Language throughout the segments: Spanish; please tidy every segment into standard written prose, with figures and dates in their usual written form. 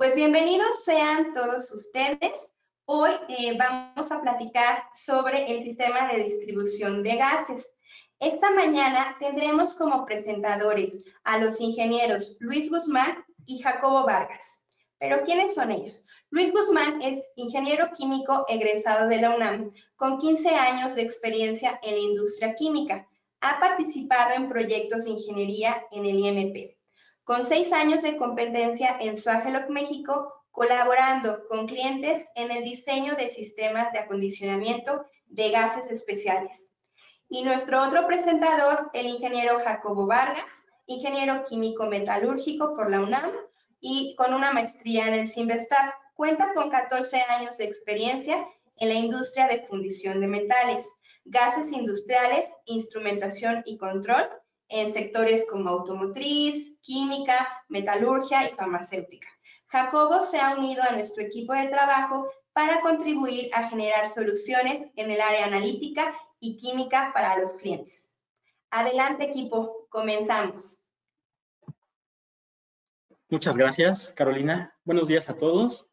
Pues bienvenidos sean todos ustedes. Hoy vamos a platicar sobre el sistema de distribución de gases. Esta mañana tendremos como presentadores a los ingenieros Luis Guzmán y Jacobo Vargas. ¿Pero quiénes son ellos? Luis Guzmán es ingeniero químico egresado de la UNAM con 15 años de experiencia en la industria química. Ha participado en proyectos de ingeniería en el IMP. Con 6 años de competencia en Suageloc, México, colaborando con clientes en el diseño de sistemas de acondicionamiento de gases especiales. Y nuestro otro presentador, el ingeniero Jacobo Vargas, ingeniero químico metalúrgico por la UNAM y con una maestría en el CIMBESTAB, cuenta con 14 años de experiencia en la industria de fundición de metales, gases industriales, instrumentación y control, en sectores como automotriz, química, metalurgia y farmacéutica. Jacobo se ha unido a nuestro equipo de trabajo para contribuir a generar soluciones en el área analítica y química para los clientes. Adelante, equipo, comenzamos. Muchas gracias, Carolina. Buenos días a todos.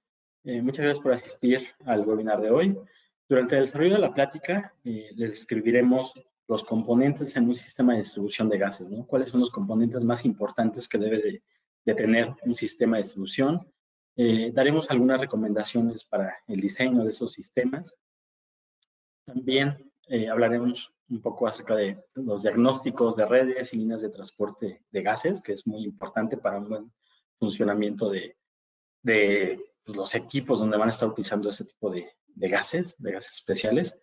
Muchas gracias por asistir al webinar de hoy. Durante el desarrollo de la plática, les describiremos los componentes en un sistema de distribución de gases, ¿no? ¿Cuáles son los componentes más importantes que debe de tener un sistema de distribución? Daremos algunas recomendaciones para el diseño de esos sistemas. También hablaremos un poco acerca de los diagnósticos de redes y líneas de transporte de gases, que es muy importante para un buen funcionamiento de pues, los equipos donde van a estar utilizando ese tipo de gases especiales.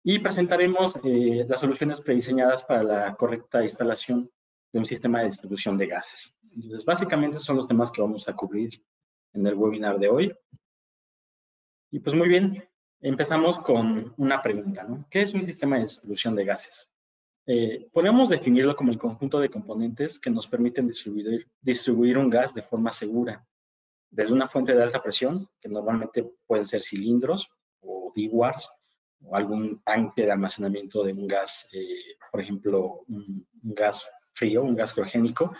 Y presentaremos las soluciones prediseñadas para la correcta instalación de un sistema de distribución de gases. Entonces, básicamente son los temas que vamos a cubrir en el webinar de hoy. Y pues muy bien, empezamos con una pregunta, ¿no? ¿Qué es un sistema de distribución de gases? Podemos definirlo como el conjunto de componentes que nos permiten distribuir un gas de forma segura, desde una fuente de alta presión, que normalmente pueden ser cilindros o DWARs, o algún tanque de almacenamiento de un gas, por ejemplo, un gas frío, un gas criogénico,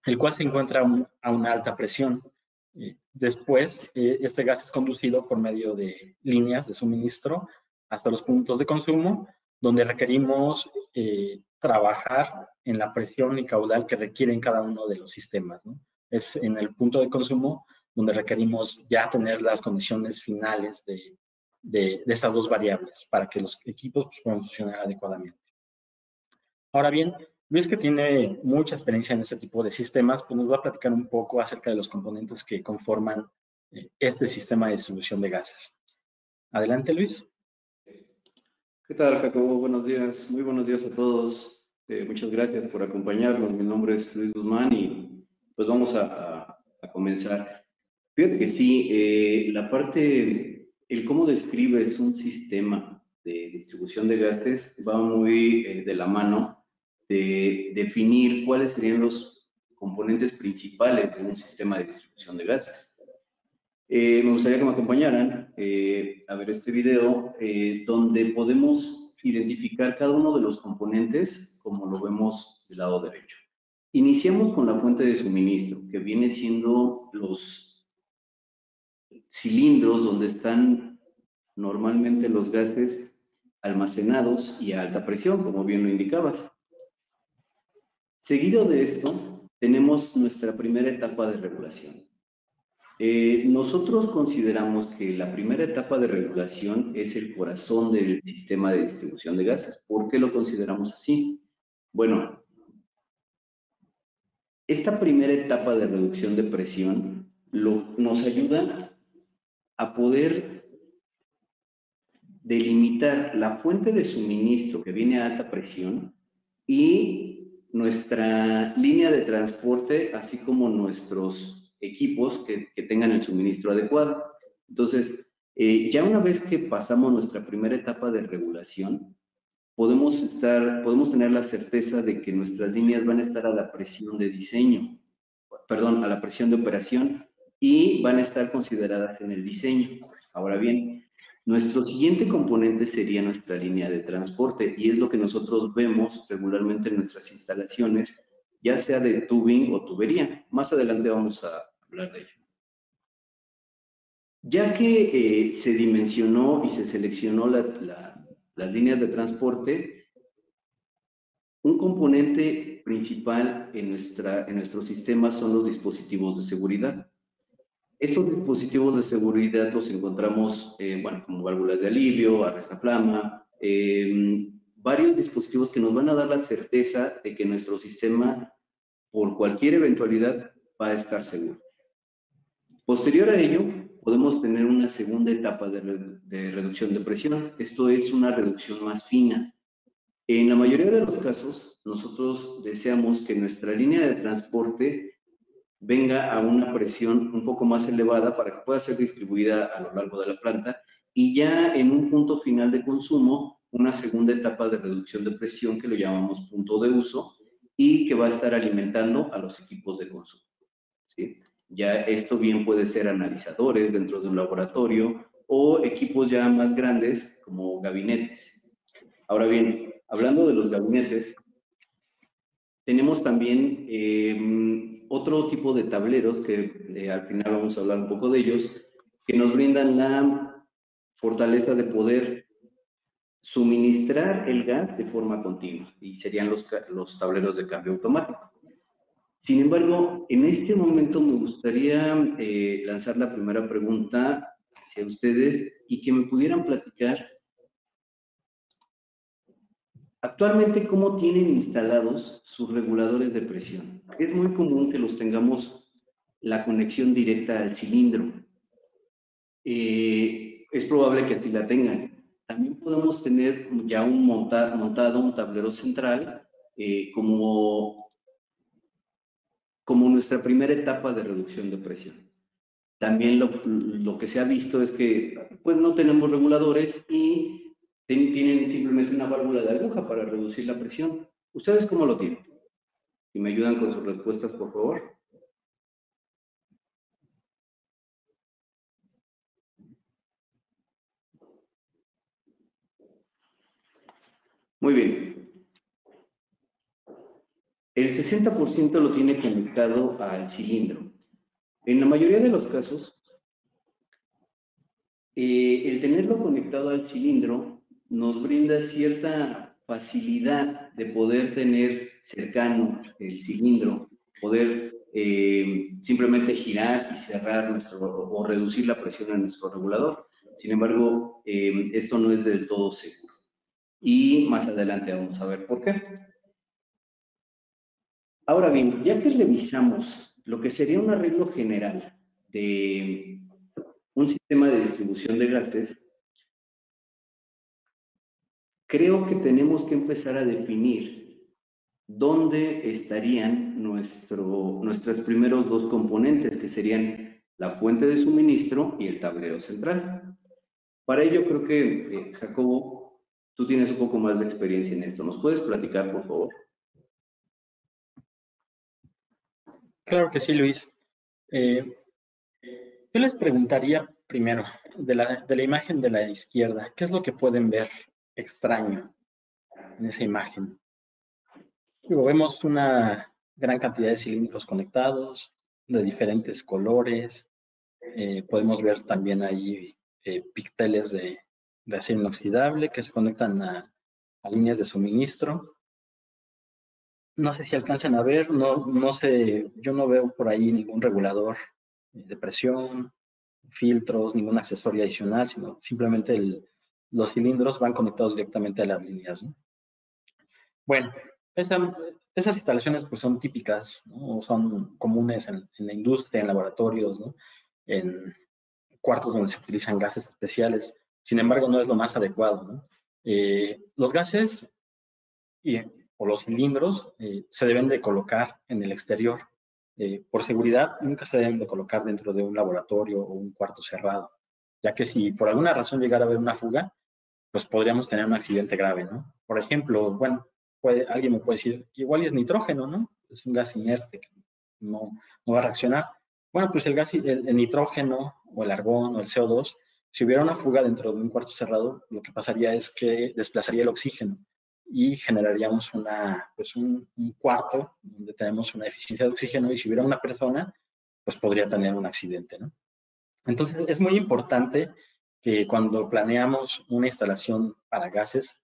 el cual se encuentra a una alta presión. Después, este gas es conducido por medio de líneas de suministro hasta los puntos de consumo, donde requerimos trabajar en la presión y caudal que requieren cada uno de los sistemas, ¿no? Es en el punto de consumo donde requerimos ya tener las condiciones finales de estas dos variables para que los equipos pues, puedan funcionar adecuadamente. Ahora bien, Luis, que tiene mucha experiencia en este tipo de sistemas, pues nos va a platicar un poco acerca de los componentes que conforman este sistema de distribución de gases. Adelante, Luis. ¿Qué tal, Jacobo? Buenos días, muy buenos días a todos. Muchas gracias por acompañarnos. Mi nombre es Luis Guzmán y pues vamos a comenzar. Fíjate que sí, la parte, el cómo describes un sistema de distribución de gases va muy de la mano de definir cuáles serían los componentes principales de un sistema de distribución de gases. Me gustaría que me acompañaran a ver este video donde podemos identificar cada uno de los componentes como lo vemos del lado derecho. Iniciamos con la fuente de suministro, que viene siendo los cilindros donde están normalmente los gases almacenados y a alta presión, como bien lo indicabas. Seguido de esto, tenemos nuestra primera etapa de regulación. Nosotros consideramos que la primera etapa de regulación es el corazón del sistema de distribución de gases. ¿Por qué lo consideramos así? Bueno, esta primera etapa de reducción de presión nos ayuda a poder delimitar la fuente de suministro que viene a alta presión y nuestra línea de transporte, así como nuestros equipos que tengan el suministro adecuado. Entonces, ya una vez que pasamos nuestra primera etapa de regulación, podemos tener la certeza de que nuestras líneas van a estar a la presión de diseño, perdón, a la presión de operación y van a estar consideradas en el diseño. Ahora bien, nuestro siguiente componente sería nuestra línea de transporte y es lo que nosotros vemos regularmente en nuestras instalaciones, ya sea de tubing o tubería. Más adelante vamos a hablar de ello. Ya que se dimensionó y se seleccionó las líneas de transporte, un componente principal en nuestro sistema son los dispositivos de seguridad. Estos dispositivos de seguridad los encontramos, bueno, como válvulas de alivio, arrestaflama, varios dispositivos que nos van a dar la certeza de que nuestro sistema, por cualquier eventualidad, va a estar seguro. Posterior a ello, podemos tener una segunda etapa de reducción de presión. Esto es una reducción más fina. En la mayoría de los casos, nosotros deseamos que nuestra línea de transporte venga a una presión un poco más elevada para que pueda ser distribuida a lo largo de la planta y ya en un punto final de consumo, una segunda etapa de reducción de presión que lo llamamos punto de uso y que va a estar alimentando a los equipos de consumo, ¿sí? Ya esto bien puede ser analizadores dentro de un laboratorio o equipos ya más grandes como gabinetes. Ahora bien, hablando de los gabinetes, tenemos también otro tipo de tableros que al final vamos a hablar un poco de ellos, que nos brindan la fortaleza de poder suministrar el gas de forma continua y serían los tableros de cambio automático. Sin embargo, en este momento me gustaría lanzar la primera pregunta hacia ustedes y que me pudieran platicar actualmente cómo tienen instalados sus reguladores de presión. Es muy común que los tengamos la conexión directa al cilindro. Es probable que así la tengan. También podemos tener ya montado un tablero central como nuestra primera etapa de reducción de presión. También lo que se ha visto es que pues no tenemos reguladores y tienen simplemente una válvula de aguja para reducir la presión. ¿Ustedes cómo lo tienen? Si me ayudan con sus respuestas, por favor. Muy bien. El 60% lo tiene conectado al cilindro. En la mayoría de los casos, el tenerlo conectado al cilindro nos brinda cierta facilidad de poder tener cercano el cilindro, poder simplemente girar y cerrar o reducir la presión en nuestro regulador. Sin embargo, esto no es del todo seguro. Y más adelante vamos a ver por qué. Ahora bien, ya que revisamos lo que sería un arreglo general de un sistema de distribución de gases, creo que tenemos que empezar a definir dónde estarían nuestros primeros dos componentes, que serían la fuente de suministro y el tablero central. Para ello, creo que, Jacobo, tú tienes un poco más de experiencia en esto. ¿Nos puedes platicar, por favor? Claro que sí, Luis. Yo les preguntaría primero, de la imagen de la izquierda, ¿qué es lo que pueden ver extraño en esa imagen? Vemos una gran cantidad de cilindros conectados, de diferentes colores. Podemos ver también ahí píxeles de acero inoxidable que se conectan a líneas de suministro. No sé si alcanzan a ver, no sé, yo no veo por ahí ningún regulador de presión, filtros, ningún accesorio adicional, sino simplemente los cilindros van conectados directamente a las líneas, ¿no? Bueno, esas instalaciones pues son típicas, ¿no? Son comunes en la industria, en laboratorios, ¿no? En cuartos donde se utilizan gases especiales. Sin embargo, no es lo más adecuado, ¿no? Los gases o los cilindros se deben de colocar en el exterior. Por seguridad, nunca se deben de colocar dentro de un laboratorio o un cuarto cerrado, ya que si por alguna razón llegara a haber una fuga, pues podríamos tener un accidente grave, ¿no? Por ejemplo, bueno, alguien me puede decir, igual es nitrógeno, ¿no? Es un gas inerte que no va a reaccionar. Bueno, pues el nitrógeno o el argón o el CO2, si hubiera una fuga dentro de un cuarto cerrado, lo que pasaría es que desplazaría el oxígeno y generaríamos un cuarto donde tenemos una deficiencia de oxígeno y si hubiera una persona, pues podría tener un accidente, ¿no? Entonces, es muy importante que cuando planeamos una instalación para gases,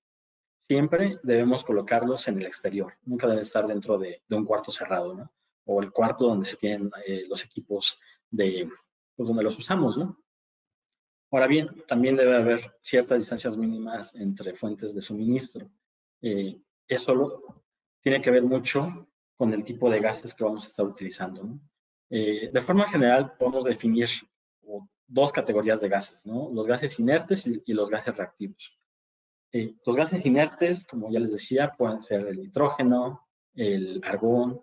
siempre debemos colocarlos en el exterior. Nunca debe estar dentro de un cuarto cerrado, ¿no? O el cuarto donde se tienen los equipos pues donde los usamos, ¿no? Ahora bien, también debe haber ciertas distancias mínimas entre fuentes de suministro. Eso tiene que ver mucho con el tipo de gases que vamos a estar utilizando, ¿no? De forma general, podemos definir dos categorías de gases, ¿no? Los gases inertes y los gases reactivos. Los gases inertes, como ya les decía, pueden ser el nitrógeno, el argón,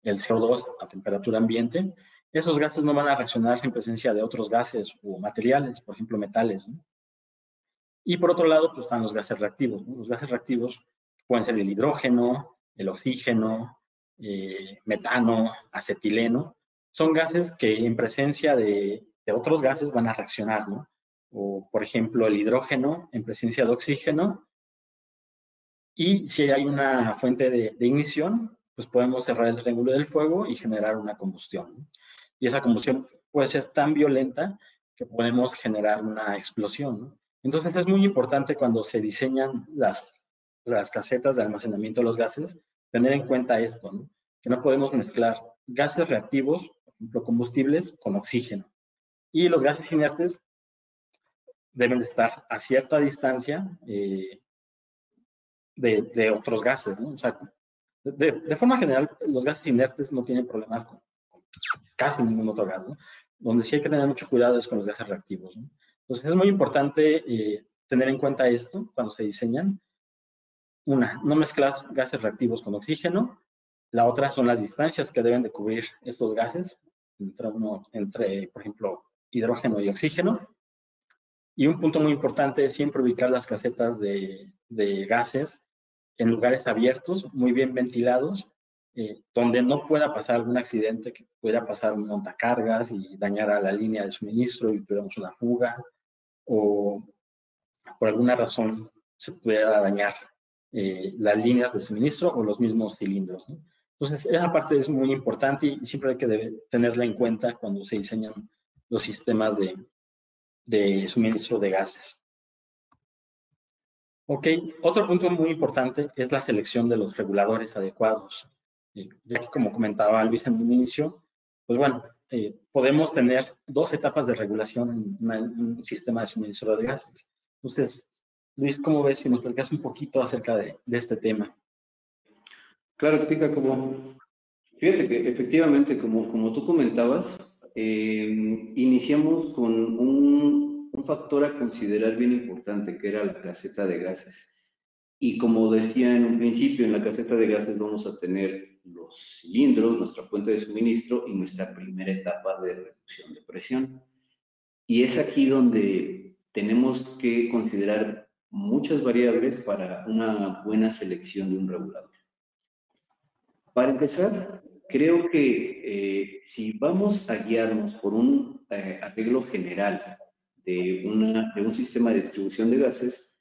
el CO2 a temperatura ambiente. Esos gases no van a reaccionar en presencia de otros gases o materiales, por ejemplo, metales, ¿no? Y por otro lado, pues están los gases reactivos, ¿no? Los gases reactivos pueden ser el hidrógeno, el oxígeno, metano, acetileno. Son gases que en presencia de otros gases van a reaccionar, ¿no? O, por ejemplo, el hidrógeno en presencia de oxígeno. Y si hay una fuente de ignición, pues podemos cerrar el triángulo del fuego y generar una combustión, ¿no? Y esa combustión puede ser tan violenta que podemos generar una explosión, ¿no? Entonces es muy importante cuando se diseñan las casetas de almacenamiento de los gases, tener en cuenta esto, ¿no? Que no podemos mezclar gases reactivos, por ejemplo combustibles, con oxígeno. Y los gases inertes deben de estar a cierta distancia de otros gases, ¿no? O sea, de forma general, los gases inertes no tienen problemas con casi ningún otro gas, ¿no? Donde sí hay que tener mucho cuidado es con los gases reactivos, ¿no? Entonces es muy importante tener en cuenta esto cuando se diseñan. Una, no mezclar gases reactivos con oxígeno. La otra son las distancias que deben de cubrir estos gases entre por ejemplo, hidrógeno y oxígeno. Y un punto muy importante es siempre ubicar las casetas de gases en lugares abiertos, muy bien ventilados, donde no pueda pasar algún accidente, que pudiera pasar un montacargas y dañar a la línea de suministro y tuviéramos una fuga, o por alguna razón se pudiera dañar las líneas de suministro o los mismos cilindros, ¿no? Entonces, esa parte es muy importante y siempre hay que tenerla en cuenta cuando se diseñan los sistemas de suministro de gases. Ok, otro punto muy importante es la selección de los reguladores adecuados. Ya que como comentaba Luis en un inicio, pues bueno, podemos tener dos etapas de regulación en un sistema de suministro de gases. Entonces, Luis, ¿cómo ves si nos platicas un poquito acerca de este tema? Claro que sí, Jacobo. Fíjate que efectivamente, como tú comentabas, iniciamos con un factor a considerar bien importante, que era la caseta de gases. Y como decía en un principio, en la caseta de gases vamos a tener los cilindros, nuestra fuente de suministro y nuestra primera etapa de reducción de presión. Y es aquí donde tenemos que considerar muchas variables para una buena selección de un regulador. Para empezar, creo que si vamos a guiarnos por un arreglo general de un sistema de distribución de gases,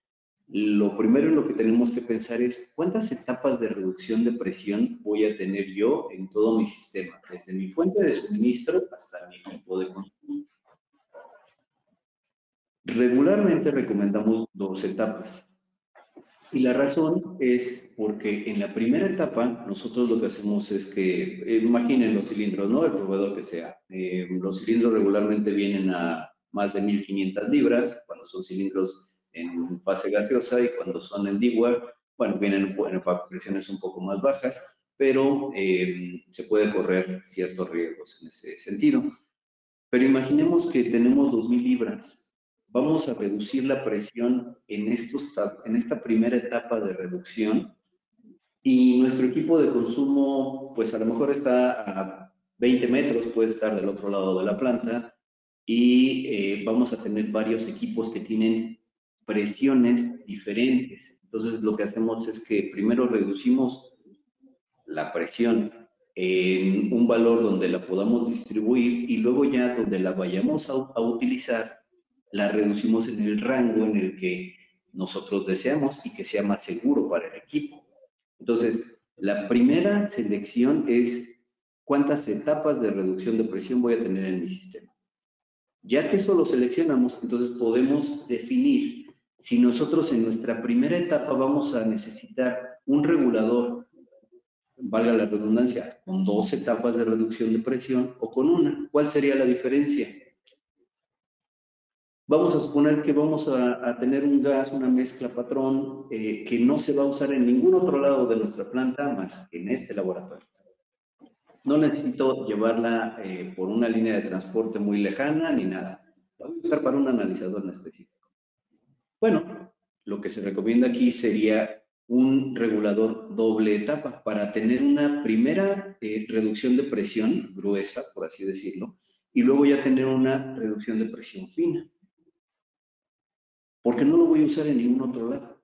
lo primero en lo que tenemos que pensar es cuántas etapas de reducción de presión voy a tener yo en todo mi sistema, desde mi fuente de suministro hasta mi equipo de consumo. Regularmente recomendamos 2 etapas. Y la razón es porque en la primera etapa nosotros lo que hacemos es que, imaginen los cilindros, ¿no? El proveedor que sea. Los cilindros regularmente vienen a más de 1500 libras, cuando son cilindros en fase gaseosa, y cuando son en dewar, bueno, vienen en presiones un poco más bajas, pero se puede correr ciertos riesgos en ese sentido. Pero imaginemos que tenemos 2000 libras. Vamos a reducir la presión en esta primera etapa de reducción y nuestro equipo de consumo, pues a lo mejor está a 20 metros, puede estar del otro lado de la planta y vamos a tener varios equipos que tienen presiones diferentes. Entonces lo que hacemos es que primero reducimos la presión en un valor donde la podamos distribuir y luego ya donde la vayamos a utilizar, la reducimos en el rango en el que nosotros deseamos y que sea más seguro para el equipo. Entonces, la primera selección es cuántas etapas de reducción de presión voy a tener en mi sistema. Ya que eso lo seleccionamos, entonces podemos definir si nosotros en nuestra primera etapa vamos a necesitar un regulador, valga la redundancia, con 2 etapas de reducción de presión o con una. ¿Cuál sería la diferencia? Vamos a suponer que vamos a tener un gas, una mezcla patrón, que no se va a usar en ningún otro lado de nuestra planta más que en este laboratorio. No necesito llevarla por una línea de transporte muy lejana ni nada. La voy a usar para un analizador en específico. Bueno, lo que se recomienda aquí sería un regulador doble etapa para tener una primera reducción de presión gruesa, por así decirlo, y luego ya tener una reducción de presión fina. Porque no lo voy a usar en ningún otro lado.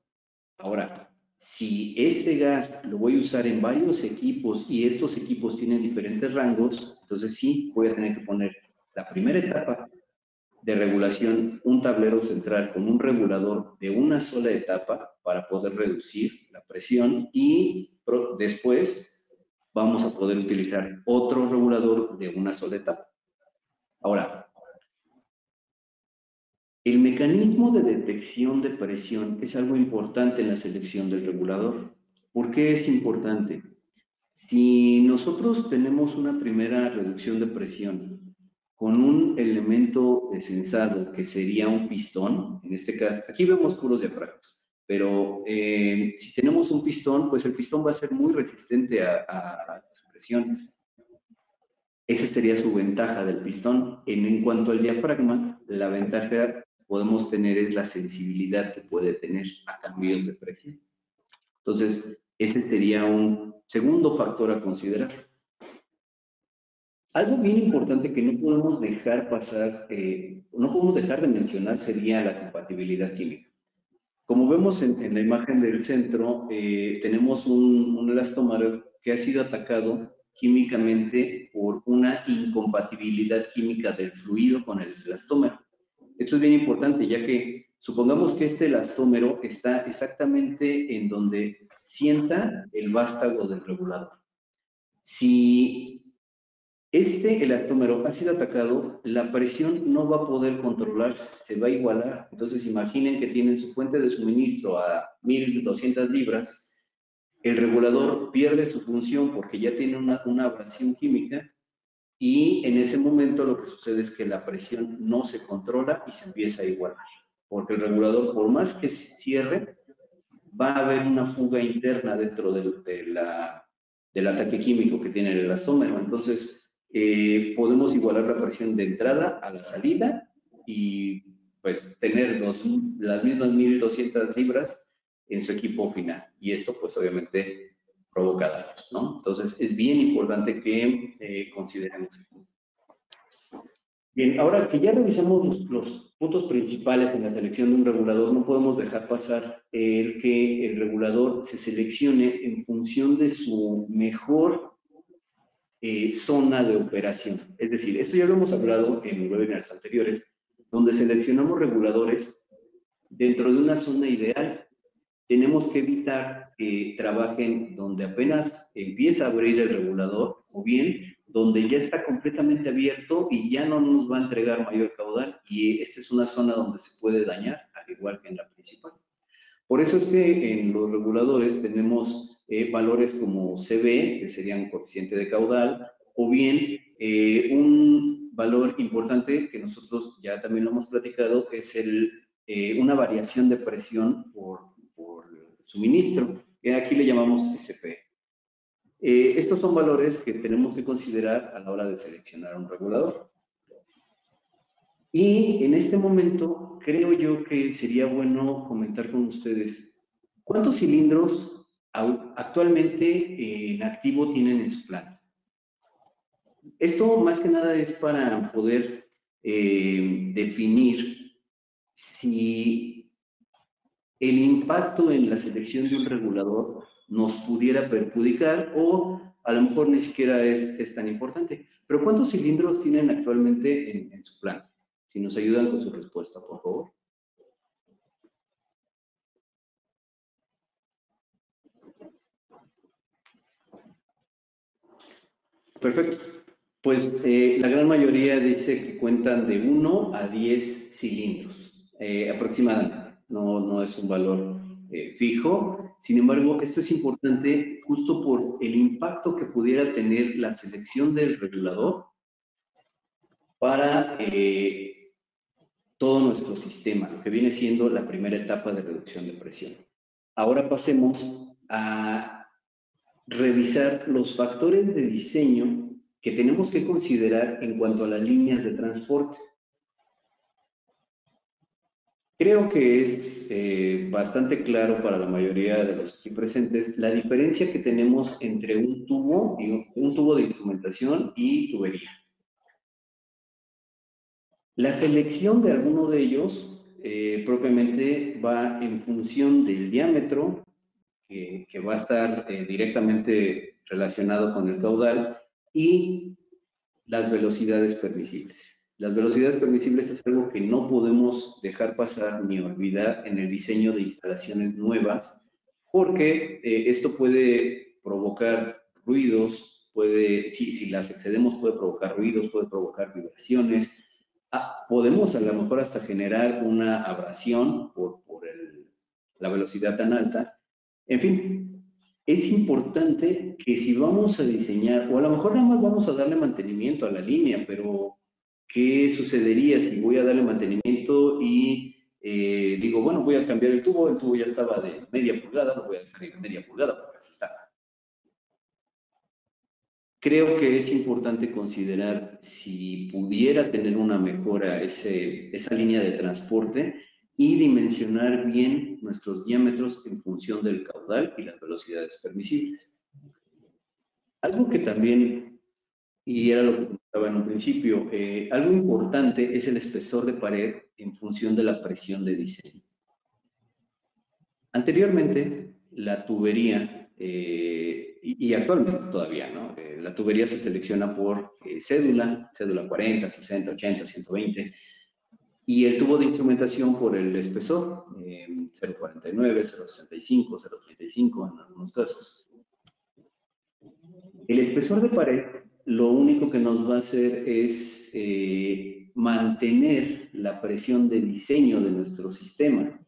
Ahora, si ese gas lo voy a usar en varios equipos y estos equipos tienen diferentes rangos, entonces sí voy a tener que poner la primera etapa de regulación, un tablero central con un regulador de una sola etapa para poder reducir la presión y después vamos a poder utilizar otro regulador de una sola etapa. Ahora, el mecanismo de detección de presión es algo importante en la selección del regulador. ¿Por qué es importante? Si nosotros tenemos una primera reducción de presión con un elemento de sensado que sería un pistón, en este caso, aquí vemos puros diafragmas, pero si tenemos un pistón, pues el pistón va a ser muy resistente a las presiones. Esa sería su ventaja del pistón. En cuanto al diafragma, la ventaja que podemos tener es la sensibilidad que puede tener a cambios de presión. Entonces, ese sería un segundo factor a considerar. Algo bien importante que no podemos dejar pasar, no podemos dejar de mencionar sería la compatibilidad química. Como vemos en la imagen del centro, tenemos un elastómero que ha sido atacado químicamente por una incompatibilidad química del fluido con el elastómero. Esto es bien importante, ya que supongamos que este elastómero está exactamente en donde sienta el vástago del regulador. Si este elastómero ha sido atacado, la presión no va a poder controlarse, se va a igualar. Entonces imaginen que tienen su fuente de suministro a 1200 libras, el regulador pierde su función porque ya tiene una abrasión química y en ese momento lo que sucede es que la presión no se controla y se empieza a igualar. Porque el regulador, por más que cierre, va a haber una fuga interna dentro del ataque químico que tiene el elastómero. Entonces, podemos igualar la presión de entrada a la salida y pues tener las mismas 1200 libras en su equipo final. Y esto pues obviamente provoca daños, ¿no? Entonces, es bien importante que consideremos. Bien, ahora que ya revisamos los puntos principales en la selección de un regulador, no podemos dejar pasar el que el regulador se seleccione en función de su mejor zona de operación. Es decir, esto ya lo hemos hablado en webinars anteriores, donde seleccionamos reguladores dentro de una zona ideal. Tenemos que evitar que trabajen donde apenas empieza a abrir el regulador o bien donde ya está completamente abierto y ya no nos va a entregar mayor caudal y esta es una zona donde se puede dañar, al igual que en la principal. Por eso es que en los reguladores tenemos valores como CB, que serían coeficiente de caudal, o bien un valor importante que nosotros ya también lo hemos platicado, es una variación de presión por suministro, que aquí le llamamos SP. Estos son valores que tenemos que considerar a la hora de seleccionar un regulador. Y en este momento creo yo que sería bueno comentar con ustedes cuántos cilindros actualmente en activo tienen en su planta. Esto más que nada es para poder definir si el impacto en la selección de un regulador nos pudiera perjudicar o a lo mejor ni siquiera es tan importante. Pero ¿cuántos cilindros tienen actualmente en su planta? Si nos ayudan con su respuesta, por favor. Perfecto. Pues la gran mayoría dice que cuentan de 1 a 10 cilindros, aproximadamente. No es un valor fijo. Sin embargo, esto es importante justo por el impacto que pudiera tener la selección del regulador para todo nuestro sistema, lo que viene siendo la primera etapa de reducción de presión. Ahora pasemos a revisar los factores de diseño que tenemos que considerar en cuanto a las líneas de transporte. Creo que es bastante claro para la mayoría de los aquí presentes la diferencia que tenemos entre un tubo de instrumentación y tubería. La selección de alguno de ellos propiamente va en función del diámetro que va a estar directamente relacionado con el caudal y las velocidades permisibles. Las velocidades permisibles es algo que no podemos dejar pasar ni olvidar en el diseño de instalaciones nuevas, porque esto puede provocar ruidos, si las excedemos puede provocar ruidos, puede provocar vibraciones. Podemos a lo mejor hasta generar una abrasión por la velocidad tan alta. En fin, es importante que si vamos a diseñar, o a lo mejor nada más vamos a darle mantenimiento a la línea, pero ¿qué sucedería si voy a darle mantenimiento y digo, bueno, voy a cambiar el tubo ya estaba de media pulgada, lo voy a dejar ir a media pulgada porque así está? Creo que es importante considerar si pudiera tener una mejora esa línea de transporte y dimensionar bien nuestros diámetros en función del caudal y las velocidades permisibles. Algo que también, y era lo que comentaba en un principio, algo importante es el espesor de pared en función de la presión de diseño. Anteriormente, la tubería, y actualmente todavía, ¿no? La tubería se selecciona por cédula 40, 60, 80, 120, y el tubo de instrumentación por el espesor, 0,49, 0,65, 0,35 en algunos casos. El espesor de pared lo único que nos va a hacer es mantener la presión de diseño de nuestro sistema.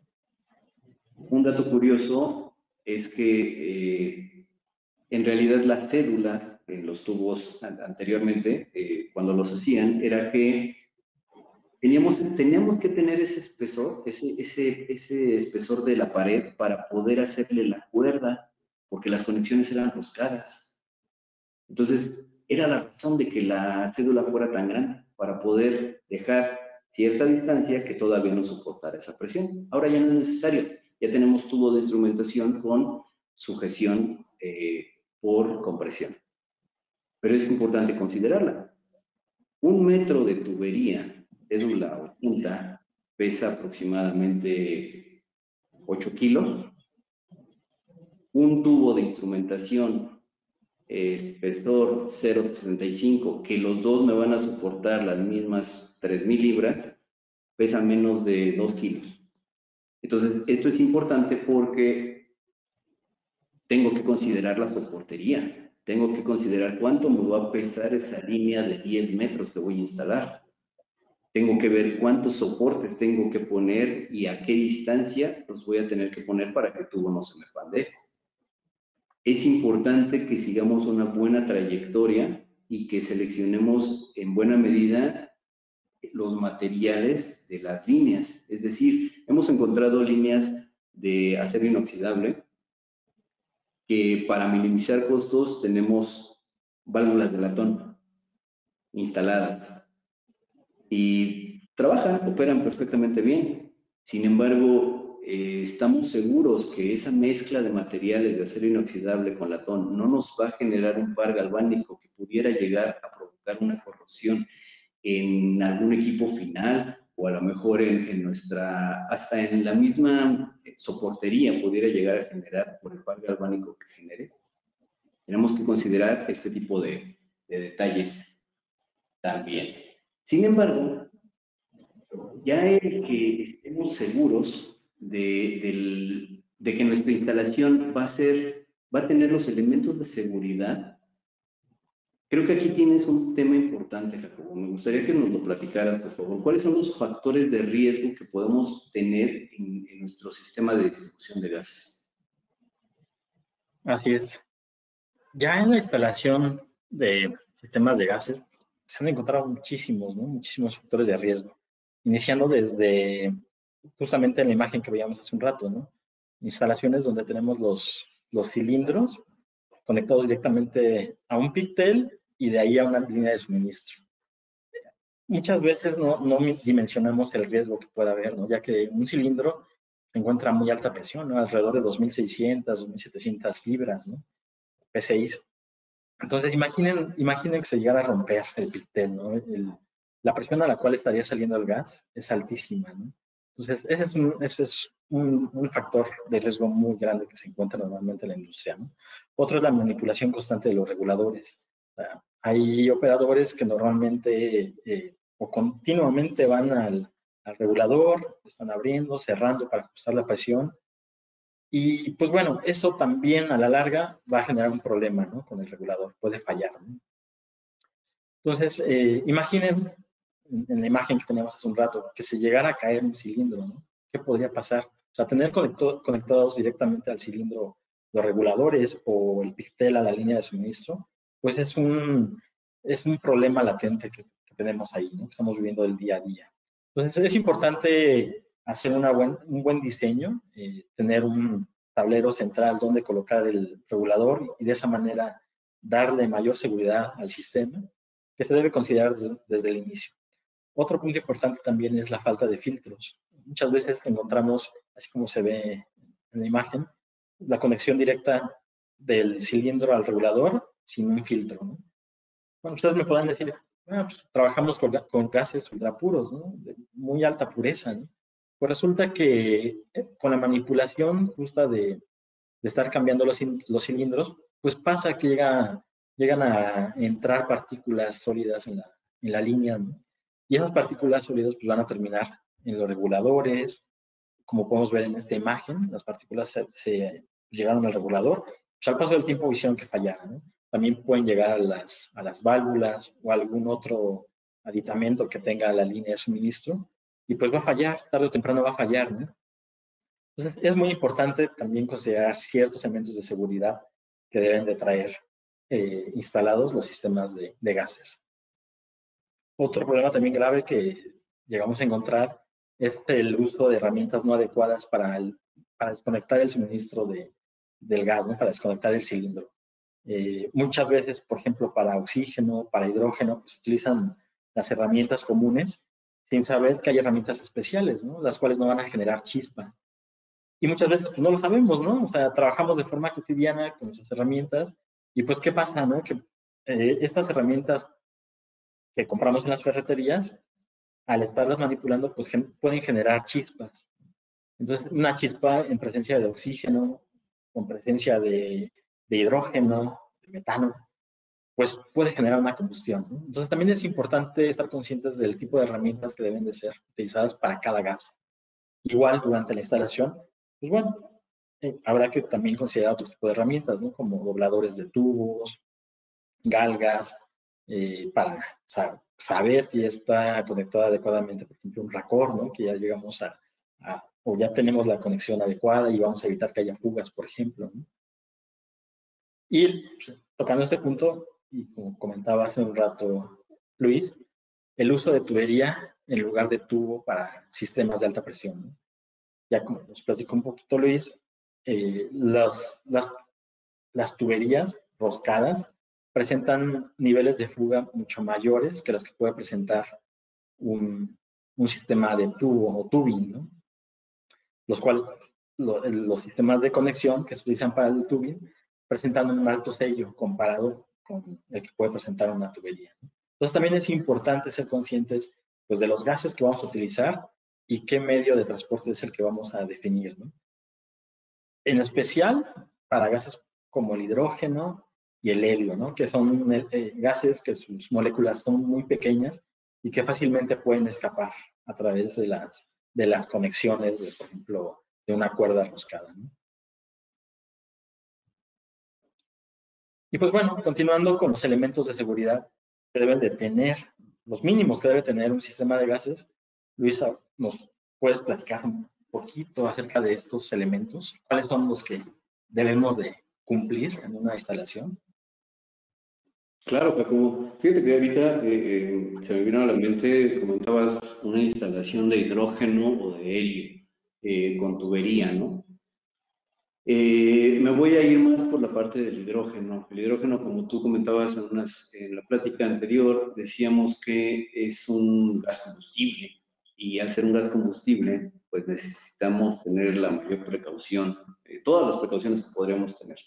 Un dato curioso es que en realidad la cédula en los tubos anteriormente, cuando los hacían, era que teníamos que tener ese espesor, ese espesor de la pared para poder hacerle la cuerda, porque las conexiones eran roscadas. Entonces, era la razón de que la cédula fuera tan grande, para poder dejar cierta distancia que todavía no soportara esa presión. Ahora ya no es necesario, ya tenemos tubo de instrumentación con sujeción por compresión. Pero es importante considerarla. 1 metro de tubería, cédula o punta, pesa aproximadamente 8 kilos. Un tubo de instrumentación espesor 0,75, que los dos me van a soportar las mismas 3,000 libras, pesa menos de 2 kilos. Entonces, esto es importante porque tengo que considerar la soportería, tengo que considerar cuánto me va a pesar esa línea de 10 metros que voy a instalar. Tengo que ver cuántos soportes tengo que poner y a qué distancia los voy a tener que poner para que el tubo no se me pandee. Es importante que sigamos una buena trayectoria y que seleccionemos en buena medida los materiales de las líneas. Es decir, hemos encontrado líneas de acero inoxidable que para minimizar costos tenemos válvulas de latón instaladas y trabajan, operan perfectamente bien. Sin embargo, estamos seguros que esa mezcla de materiales de acero inoxidable con latón no nos va a generar un par galvánico que pudiera llegar a provocar una corrosión en algún equipo final o a lo mejor hasta en la misma soportería pudiera llegar a generar por el par galvánico que genere. Tenemos que considerar este tipo de detalles también. Sin embargo, ya el que estemos seguros de que nuestra instalación va a tener los elementos de seguridad Creo que aquí tienes un tema importante, Jacobo. Me gustaría que nos lo platicaras, por favor. ¿Cuáles son los factores de riesgo que podemos tener en nuestro sistema de distribución de gases? Así es. Ya en la instalación de sistemas de gases se han encontrado muchísimos, ¿no? Muchísimos factores de riesgo, iniciando desde justamente en la imagen que veíamos hace un rato, ¿no? Instalaciones donde tenemos los cilindros conectados directamente a un pictel y de ahí a una línea de suministro. Muchas veces no dimensionamos el riesgo que puede haber, ¿no? Ya que un cilindro se encuentra a muy alta presión, ¿no? Alrededor de 2.600, 2.700 libras, ¿no? PSI. Entonces, imaginen que se llegara a romper el pictel, ¿no? La presión a la cual estaría saliendo el gas es altísima, ¿no? Entonces, ese es un factor de riesgo muy grande que se encuentra normalmente en la industria, ¿no? Otro es la manipulación constante de los reguladores. O sea, hay operadores que normalmente o continuamente van al regulador, están abriendo, cerrando para ajustar la presión. Y pues bueno, eso también a la larga va a generar un problema, ¿no? Con el regulador, puede fallar, ¿no? Entonces, imaginen en la imagen que teníamos hace un rato, que se llegara a caer un cilindro, ¿no? ¿Qué podría pasar? O sea, tener conectados directamente al cilindro los reguladores o el pictel a la línea de suministro, pues es un problema latente que tenemos ahí, ¿no? Que estamos viviendo el día a día. Entonces, es importante hacer un buen diseño, tener un tablero central donde colocar el regulador y de esa manera darle mayor seguridad al sistema, que se debe considerar desde el inicio. Otro punto importante también es la falta de filtros. Muchas veces encontramos, así como se ve en la imagen, la conexión directa del cilindro al regulador sin un filtro, ¿no? Bueno, ustedes me pueden decir, pues, trabajamos con gases ultrapuros, ¿no? De muy alta pureza, ¿no? Pues resulta que con la manipulación justa de estar cambiando los cilindros, pues pasa que llegan a entrar partículas sólidas en la línea, ¿no? Y esas partículas sólidas pues, van a terminar en los reguladores, como podemos ver en esta imagen, las partículas se llegaron al regulador, pues al paso del tiempo hicieron que fallara, ¿no? También pueden llegar a las válvulas o algún otro aditamento que tenga la línea de suministro y pues va a fallar, tarde o temprano va a fallar, ¿no? Entonces, es muy importante también considerar ciertos elementos de seguridad que deben de traer instalados los sistemas de gases. Otro problema también grave que llegamos a encontrar es el uso de herramientas no adecuadas para desconectar el suministro del gas, ¿no? Para desconectar el cilindro. Muchas veces, por ejemplo, para oxígeno, para hidrógeno, pues utilizan las herramientas comunes sin saber que hay herramientas especiales, ¿no? Las cuales no van a generar chispa. Y muchas veces pues, no lo sabemos, ¿no? O sea, trabajamos de forma cotidiana con nuestras herramientas y pues, ¿qué pasa, no? Que estas herramientas que compramos en las ferreterías, al estarlas manipulando, pues pueden generar chispas. Entonces, una chispa en presencia de oxígeno, con presencia de hidrógeno, de metano, pues puede generar una combustión, ¿no? Entonces, también es importante estar conscientes del tipo de herramientas que deben de ser utilizadas para cada gas. Igual, durante la instalación, pues bueno, habrá que también considerar otro tipo de herramientas, ¿no? Como dobladores de tubos, galgas, para saber que ya está conectada adecuadamente, por ejemplo, un racor, ¿no? Que ya llegamos o ya tenemos la conexión adecuada y vamos a evitar que haya fugas, por ejemplo, ¿no? Y pues, tocando este punto, y como comentaba hace un rato Luis, el uso de tubería en lugar de tubo para sistemas de alta presión, ¿no? Ya como nos platicó un poquito Luis, las tuberías roscadas presentan niveles de fuga mucho mayores que las que puede presentar un sistema de tubo o tubing, ¿no? Los cuales los sistemas de conexión que se utilizan para el tubing presentan un alto sello comparado con el que puede presentar una tubería, ¿no? Entonces también es importante ser conscientes pues, de los gases que vamos a utilizar y qué medio de transporte es el que vamos a definir, ¿no? En especial para gases como el hidrógeno y el helio, ¿no? Que son gases que sus moléculas son muy pequeñas y que fácilmente pueden escapar a través de las conexiones, por ejemplo, de una cuerda roscada, ¿no? Y pues bueno, continuando con los elementos de seguridad que deben de tener, los mínimos que debe tener un sistema de gases, Luisa, ¿nos puedes platicar un poquito acerca de estos elementos? ¿Cuáles son los que debemos de cumplir en una instalación? Claro, Jacobo. Fíjate que ahorita se me vino a la mente, comentabas una instalación de hidrógeno o de helio con tubería, ¿no? Me voy a ir más por la parte del hidrógeno. El hidrógeno, como tú comentabas en la plática anterior, decíamos que es un gas combustible y al ser un gas combustible, pues necesitamos tener la mayor precaución, todas las precauciones que podríamos tener.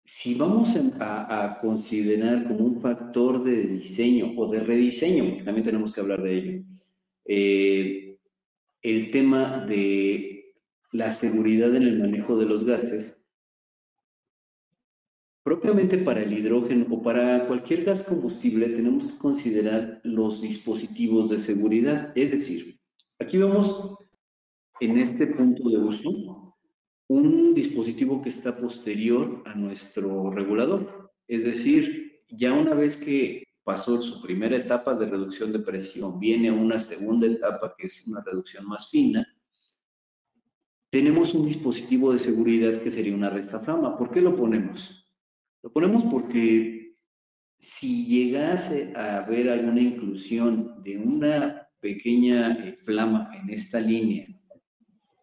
Si vamos a considerar como un factor de diseño o de rediseño, porque también tenemos que hablar de ello, el tema de la seguridad en el manejo de los gases, propiamente para el hidrógeno o para cualquier gas combustible tenemos que considerar los dispositivos de seguridad. Es decir, aquí vemos en este punto de uso un dispositivo que está posterior a nuestro regulador. Es decir, ya una vez que pasó su primera etapa de reducción de presión, viene una segunda etapa que es una reducción más fina, tenemos un dispositivo de seguridad que sería una restaflama. ¿Por qué lo ponemos? Lo ponemos porque si llegase a haber alguna inclusión de una pequeña flama en esta línea,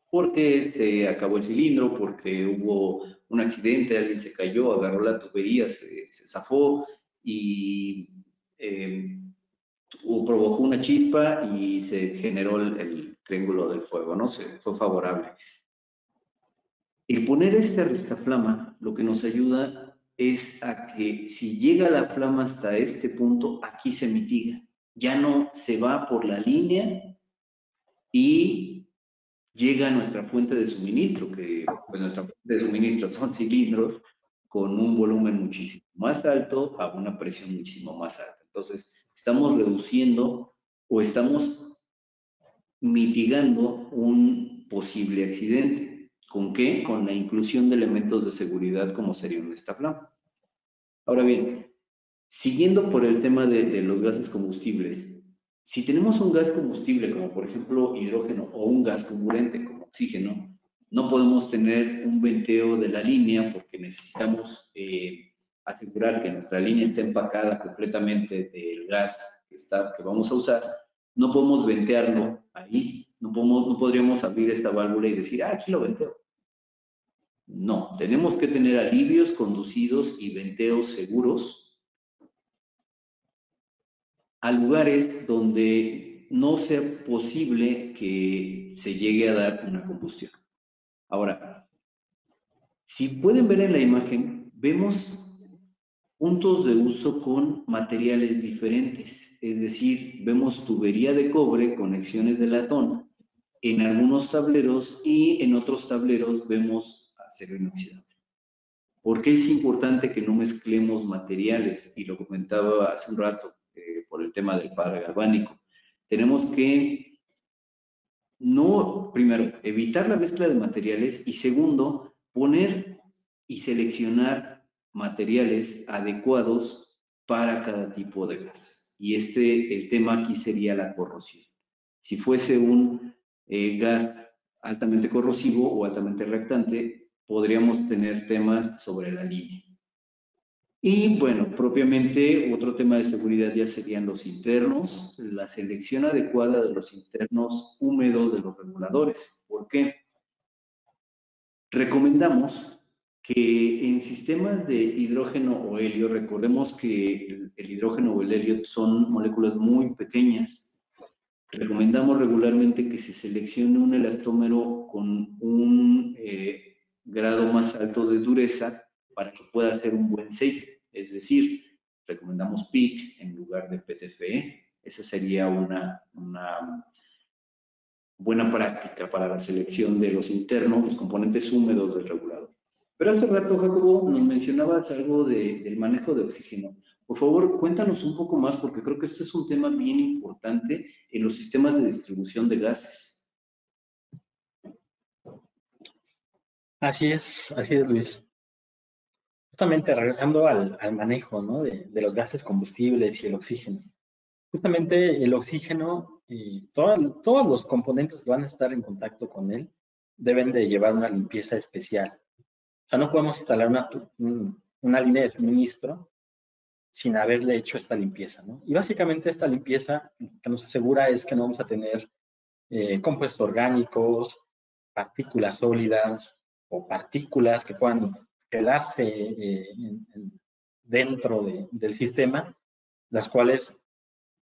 porque se acabó el cilindro, porque hubo un accidente, alguien se cayó, agarró la tubería, se zafó y provocó una chispa y se generó el triángulo del fuego, ¿no? Fue favorable. El poner esta restaflama lo que nos ayuda es a que si llega la flama hasta este punto, aquí se mitiga. Ya no se va por la línea y llega a nuestra fuente de suministro, que pues, nuestra fuente de suministro son cilindros con un volumen muchísimo más alto a una presión muchísimo más alta. Entonces, estamos reduciendo o estamos mitigando un posible accidente. ¿Con qué? Con la inclusión de elementos de seguridad como sería un estaflama. Ahora bien, siguiendo por el tema de los gases combustibles, si tenemos un gas combustible como por ejemplo hidrógeno o un gas comburente como oxígeno, no podemos tener un venteo de la línea porque necesitamos asegurar que nuestra línea esté empacada completamente del gas que vamos a usar. No podemos ventearlo ahí, no podríamos abrir esta válvula y decir, aquí lo venteo. No, tenemos que tener alivios conducidos y venteos seguros a lugares donde no sea posible que se llegue a dar una combustión. Ahora, si pueden ver en la imagen, vemos puntos de uso con materiales diferentes, es decir, vemos tubería de cobre, conexiones de latón en algunos tableros y en otros tableros vemos acero inoxidable. ¿Por qué es importante que no mezclemos materiales? Y lo comentaba hace un rato por el tema del padre galvánico. Tenemos que no, primero, evitar la mezcla de materiales y segundo, poner y seleccionar materiales adecuados para cada tipo de gas. Y el tema aquí sería la corrosión. Si fuese un gas altamente corrosivo o altamente reactante, podríamos tener temas sobre la línea. Y bueno, propiamente otro tema de seguridad ya serían los internos, la selección adecuada de los internos húmedos de los reguladores. ¿Por qué? Recomendamos que en sistemas de hidrógeno o helio, recordemos que el hidrógeno o el helio son moléculas muy pequeñas. Recomendamos regularmente que se seleccione un elastómero con un grado más alto de dureza para que pueda hacer un buen aceite. Es decir, recomendamos PIC en lugar de PTFE. Esa sería una buena práctica para la selección de los internos, los componentes húmedos del regulador. Pero hace rato, Jacobo, nos mencionabas algo del manejo de oxígeno. Por favor, cuéntanos un poco más, porque creo que este es un tema bien importante en los sistemas de distribución de gases. Así es, Luis. justamente regresando al manejo, ¿no? de los gases combustibles y el oxígeno. Justamente el oxígeno y todos los componentes que van a estar en contacto con él deben de llevar una limpieza especial. O sea, no podemos instalar una línea de suministro sin haberle hecho esta limpieza, ¿no? Y básicamente esta limpieza lo que nos asegura es que no vamos a tener compuestos orgánicos, partículas sólidas o partículas que puedan quedarse dentro del sistema, las cuales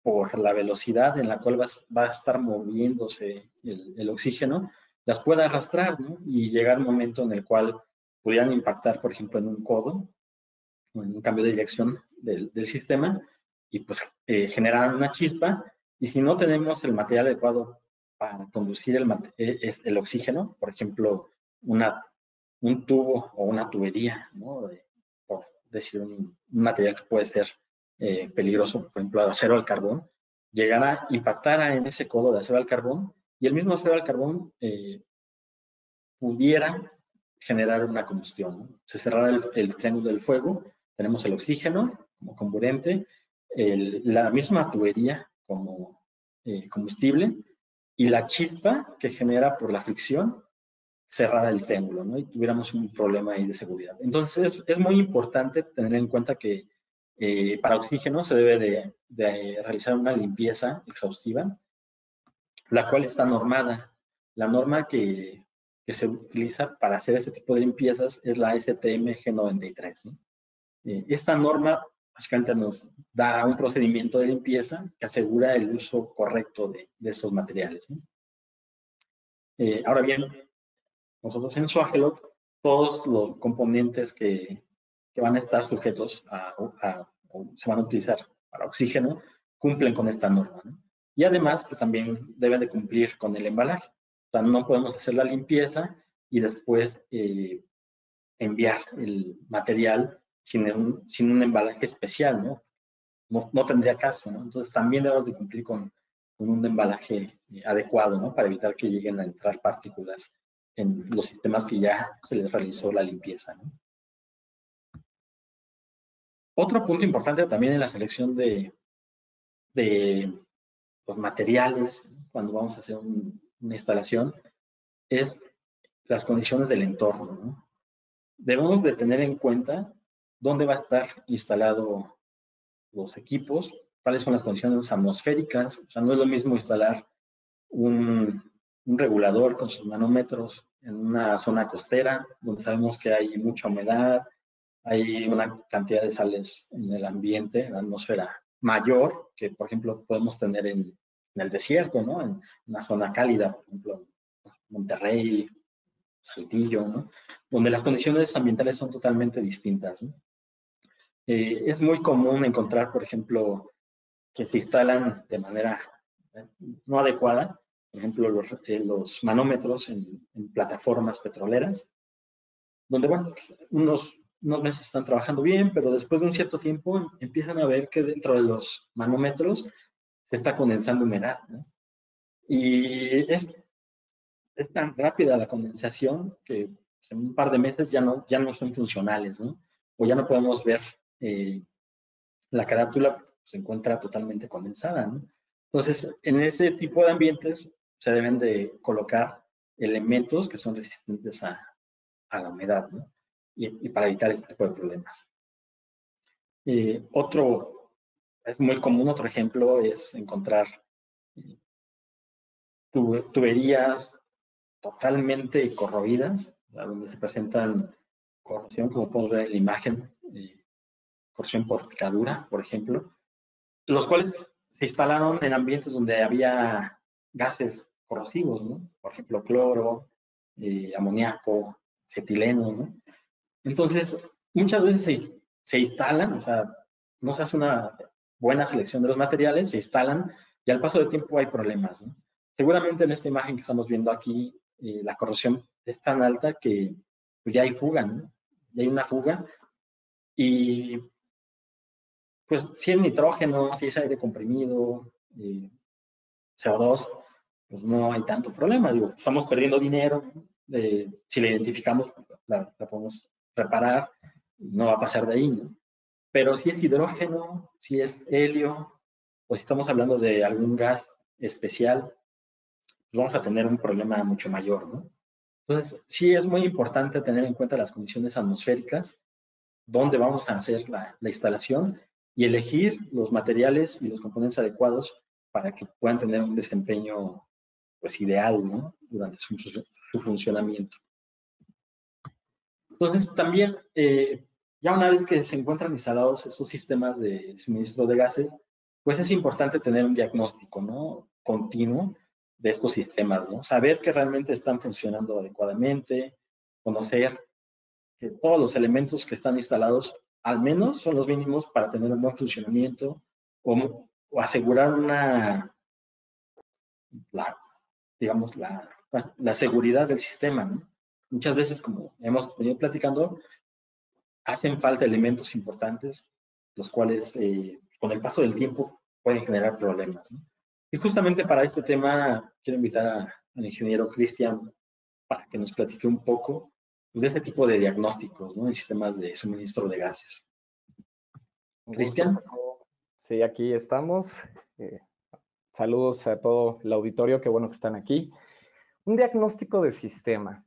por la velocidad en la cual va a estar moviéndose el oxígeno, las pueda arrastrar, ¿no? Y llegar un momento en el cual pudieran impactar, por ejemplo, en un codo o en un cambio de dirección del sistema y pues generar una chispa. Y si no tenemos el material adecuado para conducir el oxígeno, por ejemplo, un tubo o una tubería, ¿no? Por decir un material que puede ser peligroso, por ejemplo, acero al carbón, llegará a impactar en ese codo de acero al carbón y el mismo acero al carbón pudiera generar una combustión, ¿no? Se cerrará el triángulo del fuego, tenemos el oxígeno como comburente, la misma tubería como combustible y la chispa que genera por la fricción cerrada el triángulo, ¿no? Y tuviéramos un problema ahí de seguridad. Entonces, es muy importante tener en cuenta que para oxígeno se debe de realizar una limpieza exhaustiva, la cual está normada. La norma que se utiliza para hacer este tipo de limpiezas es la STM G93, ¿no? Esta norma básicamente nos da un procedimiento de limpieza que asegura el uso correcto de estos materiales, ¿no? Ahora bien, nosotros en Swagelok, todos los componentes que van a estar sujetos o se van a utilizar para oxígeno cumplen con esta norma, ¿no? Y además que también deben de cumplir con el embalaje. O sea, no podemos hacer la limpieza y después enviar el material sin un embalaje especial, ¿no? No tendría caso, ¿no? Entonces también debemos de cumplir con un embalaje adecuado, ¿no? Para evitar que lleguen a entrar partículas en los sistemas que ya se les realizó la limpieza, ¿no? Otro punto importante también en la selección de los materiales, ¿no? Cuando vamos a hacer una instalación, es las condiciones del entorno, ¿no? Debemos de tener en cuenta dónde va a estar instalado los equipos, cuáles son las condiciones atmosféricas. O sea, no es lo mismo instalar un regulador con sus manómetros en una zona costera, donde sabemos que hay mucha humedad, hay una cantidad de sales en el ambiente, en la atmósfera, mayor que, por ejemplo, podemos tener en el desierto, ¿no? En una zona cálida, por ejemplo, Monterrey, Saltillo, ¿no? Donde las condiciones ambientales son totalmente distintas, ¿no? Es muy común encontrar, por ejemplo, que se instalan de manera no adecuada, por ejemplo, los manómetros en plataformas petroleras, donde, bueno, unos meses están trabajando bien, pero después de un cierto tiempo empiezan a ver que dentro de los manómetros se está condensando humedad, ¿no? Y es tan rápida la condensación que pues, en un par de meses ya no son funcionales, ¿no? O ya no podemos ver la carátula, se encuentra totalmente condensada, ¿no? Entonces, en ese tipo de ambientes se deben de colocar elementos que son resistentes a la humedad, ¿no? Y para evitar este tipo de problemas. Es muy común, otro ejemplo es encontrar tuberías totalmente corroídas, donde se presentan corrosión, como podemos ver en la imagen, corrosión por picadura, por ejemplo, los cuales se instalaron en ambientes donde había gases corrosivos, ¿no? Por ejemplo, cloro, amoníaco, acetileno, ¿no? Entonces, muchas veces se instalan, o sea, no se hace una buena selección de los materiales, se instalan y al paso del tiempo hay problemas, ¿no? Seguramente en esta imagen que estamos viendo aquí, la corrosión es tan alta que pues, ya hay fuga, ¿no? Ya hay una fuga y pues si es nitrógeno, si es aire comprimido, CO2, pues no hay tanto problema. Digo, estamos perdiendo dinero, si la identificamos, la podemos reparar no va a pasar de ahí, ¿no? Pero si es hidrógeno, si es helio, o si estamos hablando de algún gas especial, pues vamos a tener un problema mucho mayor, ¿no? Entonces, sí es muy importante tener en cuenta las condiciones atmosféricas, dónde vamos a hacer la instalación y elegir los materiales y los componentes adecuados para que puedan tener un desempeño pues ideal, ¿no? Durante su funcionamiento. Entonces, también, ya una vez que se encuentran instalados estos sistemas de suministro de gases, pues es importante tener un diagnóstico, ¿no? Continuo de estos sistemas, ¿no? Saber que realmente están funcionando adecuadamente, conocer que todos los elementos que están instalados, al menos, son los mínimos para tener un buen funcionamiento o asegurar la, digamos, la seguridad del sistema, ¿no? Muchas veces, como hemos venido platicando, hacen falta elementos importantes, los cuales con el paso del tiempo pueden generar problemas, ¿no? Y justamente para este tema quiero invitar al ingeniero Cristian para que nos platique un poco pues, de este tipo de diagnósticos, ¿no? En sistemas de suministro de gases. Un gusto, Cristian. Jacobo. Sí, aquí estamos. Saludos a todo el auditorio, qué bueno que están aquí. Un diagnóstico de sistema.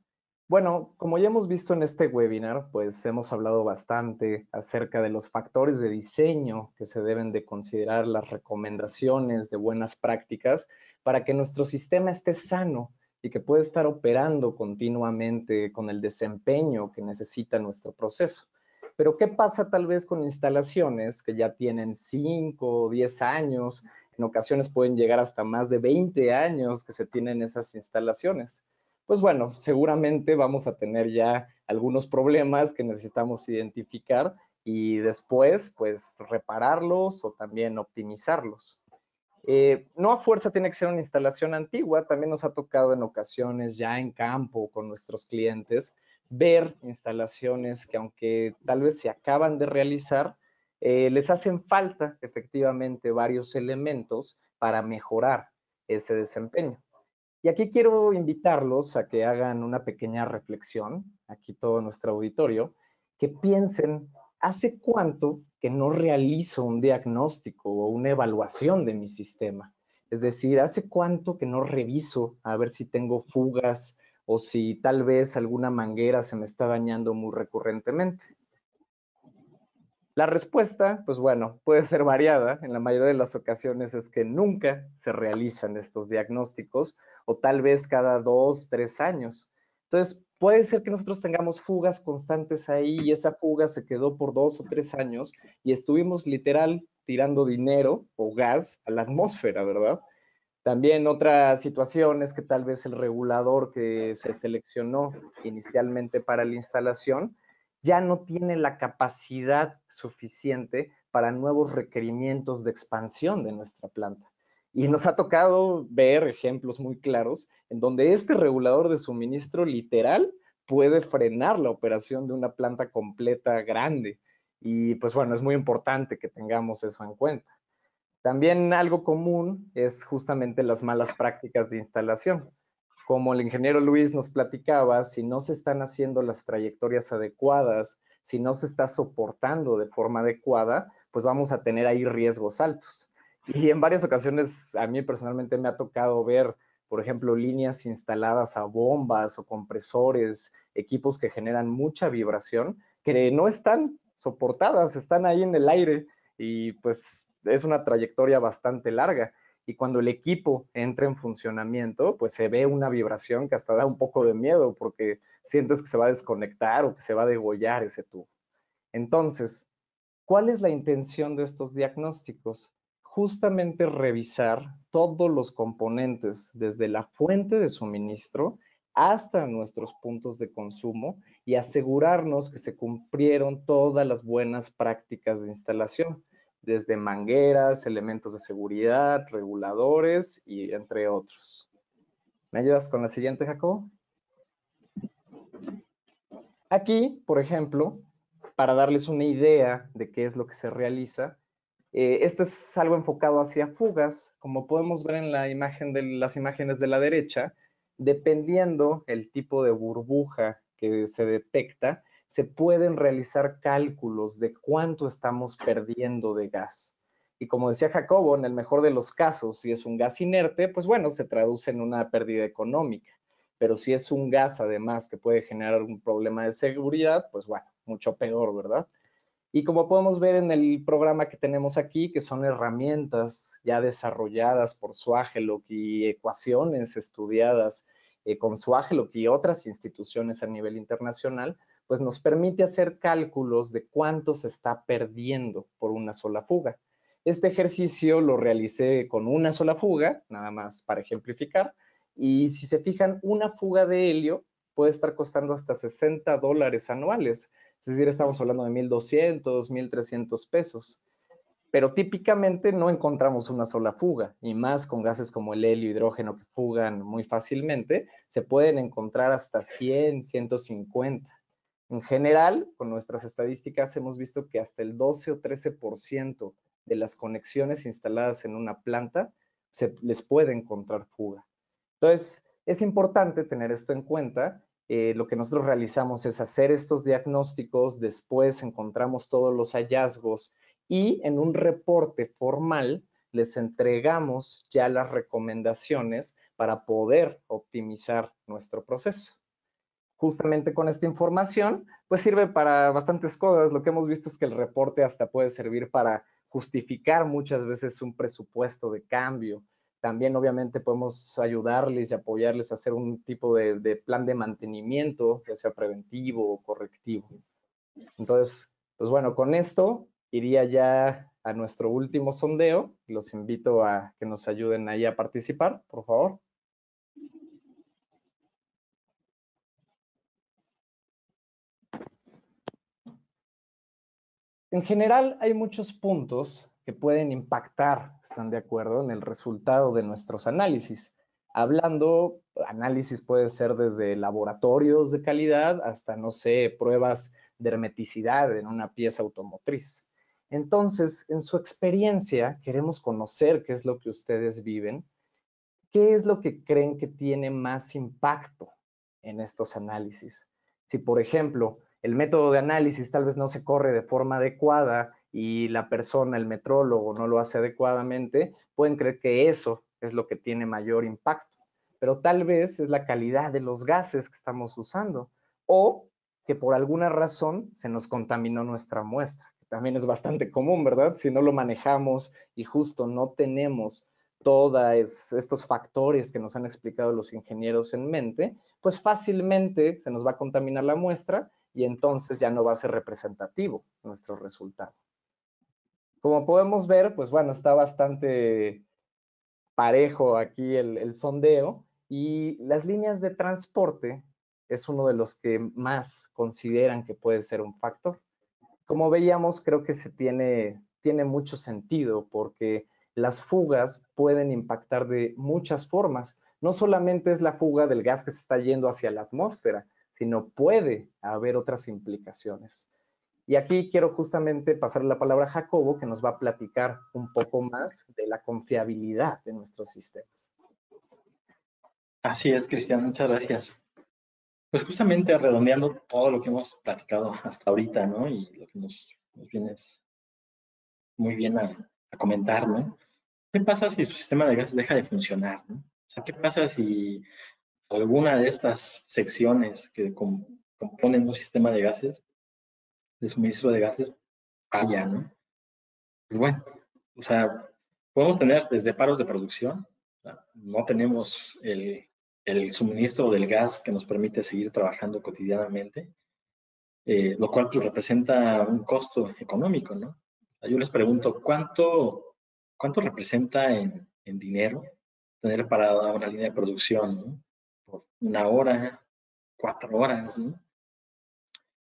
Bueno, como ya hemos visto en este webinar, pues hemos hablado bastante acerca de los factores de diseño que se deben de considerar, las recomendaciones de buenas prácticas para que nuestro sistema esté sano y que pueda estar operando continuamente con el desempeño que necesita nuestro proceso. Pero ¿qué pasa tal vez con instalaciones que ya tienen 5 o 10 años? En ocasiones pueden llegar hasta más de 20 años que se tienen esas instalaciones. Pues bueno, seguramente vamos a tener ya algunos problemas que necesitamos identificar y después, pues, repararlos o también optimizarlos. No a fuerza tiene que ser una instalación antigua, también nos ha tocado en ocasiones ya en campo con nuestros clientes ver instalaciones que aunque tal vez se acaban de realizar, les hacen falta efectivamente varios elementos para mejorar ese desempeño. Y aquí quiero invitarlos a que hagan una pequeña reflexión, aquí todo nuestro auditorio, que piensen, ¿hace cuánto que no realizo un diagnóstico o una evaluación de mi sistema? Es decir, ¿hace cuánto que no reviso a ver si tengo fugas o si tal vez alguna manguera se me está dañando muy recurrentemente? La respuesta, pues bueno, puede ser variada. En la mayoría de las ocasiones es que nunca se realizan estos diagnósticos o tal vez cada 2, 3 años. Entonces, puede ser que nosotros tengamos fugas constantes ahí y esa fuga se quedó por 2 o 3 años y estuvimos literal tirando dinero o gas a la atmósfera, ¿verdad? También otra situación es que tal vez el regulador que se seleccionó inicialmente para la instalación ya no tiene la capacidad suficiente para nuevos requerimientos de expansión de nuestra planta. Y nos ha tocado ver ejemplos muy claros en donde este regulador de suministro literal puede frenar la operación de una planta completa grande. Y pues bueno, es muy importante que tengamos eso en cuenta. También algo común es justamente las malas prácticas de instalación. Como el ingeniero Luis nos platicaba, si no se están haciendo las trayectorias adecuadas, si no se está soportando de forma adecuada, pues vamos a tener ahí riesgos altos. Y en varias ocasiones a mí personalmente me ha tocado ver, por ejemplo, líneas instaladas a bombas o compresores, equipos que generan mucha vibración, que no están soportadas, están ahí en el aire y pues es una trayectoria bastante larga. Y cuando el equipo entra en funcionamiento, pues se ve una vibración que hasta da un poco de miedo porque sientes que se va a desconectar o que se va a degollar ese tubo. Entonces, ¿cuál es la intención de estos diagnósticos? Justamente revisar todos los componentes, desde la fuente de suministro hasta nuestros puntos de consumo y asegurarnos que se cumplieron todas las buenas prácticas de instalación, desde mangueras, elementos de seguridad, reguladores y entre otros. ¿Me ayudas con la siguiente, Jacobo? Aquí, por ejemplo, para darles una idea de qué es lo que se realiza, esto es algo enfocado hacia fugas, como podemos ver en la imagen de las imágenes de la derecha, dependiendo el tipo de burbuja que se detecta, se pueden realizar cálculos de cuánto estamos perdiendo de gas. Y como decía Jacobo, en el mejor de los casos, si es un gas inerte, pues bueno, se traduce en una pérdida económica. Pero si es un gas, además, que puede generar un problema de seguridad, pues bueno, mucho peor, ¿verdad? Y como podemos ver en el programa que tenemos aquí, que son herramientas ya desarrolladas por Swagelok y ecuaciones estudiadas con Swagelok y otras instituciones a nivel internacional, pues nos permite hacer cálculos de cuánto se está perdiendo por una sola fuga. Este ejercicio lo realicé con una sola fuga, nada más para ejemplificar, y si se fijan, una fuga de helio puede estar costando hasta $60 anuales. Es decir, estamos hablando de 1,200, 1,300 pesos. Pero típicamente no encontramos una sola fuga, y más con gases como el helio y hidrógeno que fugan muy fácilmente, se pueden encontrar hasta 100, 150. En general, con nuestras estadísticas hemos visto que hasta el 12 o 13% de las conexiones instaladas en una planta se les puede encontrar fuga. Entonces, es importante tener esto en cuenta. Lo que nosotros realizamos es hacer estos diagnósticos, después encontramos todos los hallazgos y en un reporte formal les entregamos ya las recomendaciones para poder optimizar nuestro proceso. Justamente con esta información, pues sirve para bastantes cosas. Lo que hemos visto es que el reporte hasta puede servir para justificar muchas veces un presupuesto de cambio. También obviamente podemos ayudarles y apoyarles a hacer un tipo de plan de mantenimiento, ya sea preventivo o correctivo. Entonces, pues bueno, con esto iría ya a nuestro último sondeo. Los invito a que nos ayuden ahí a participar, por favor. En general, hay muchos puntos que pueden impactar, ¿están de acuerdo?, en el resultado de nuestros análisis. Hablando, análisis puede ser desde laboratorios de calidad hasta, no sé, pruebas de hermeticidad en una pieza automotriz. Entonces, en su experiencia, queremos conocer qué es lo que ustedes viven, qué es lo que creen que tiene más impacto en estos análisis. Si, por ejemplo, el método de análisis tal vez no se corre de forma adecuada y la persona, el metrólogo, no lo hace adecuadamente, pueden creer que eso es lo que tiene mayor impacto. Pero tal vez es la calidad de los gases que estamos usando o que por alguna razón se nos contaminó nuestra muestra, que también es bastante común, ¿verdad? Si no lo manejamos y justo no tenemos todos estos factores que nos han explicado los ingenieros en mente, pues fácilmente se nos va a contaminar la muestra y entonces ya no va a ser representativo nuestro resultado. Como podemos ver, pues bueno, está bastante parejo aquí el sondeo y las líneas de transporte es uno de los que más consideran que puede ser un factor. Como veíamos, creo que tiene mucho sentido porque las fugas pueden impactar de muchas formas. No solamente es la fuga del gas que se está yendo hacia la atmósfera, sino puede haber otras implicaciones. Y aquí quiero justamente pasar la palabra a Jacobo, que nos va a platicar un poco más de la confiabilidad de nuestros sistemas. Así es, Cristian, muchas gracias. Pues justamente redondeando todo lo que hemos platicado hasta ahorita, ¿no? Y lo que nos vienes muy bien a comentar, ¿no? ¿Qué pasa si tu sistema de gas deja de funcionar, ¿no? O sea, ¿qué pasa si alguna de estas secciones que componen un sistema de gases, de suministro de gases, falla, ¿no? Pues bueno, o sea, podemos tener desde paros de producción, o sea, no tenemos el suministro del gas que nos permite seguir trabajando cotidianamente, lo cual pues, representa un costo económico, ¿no? Yo les pregunto, ¿cuánto representa en dinero tener parada una línea de producción, ¿no? Por 1 hora, 4 horas, ¿no?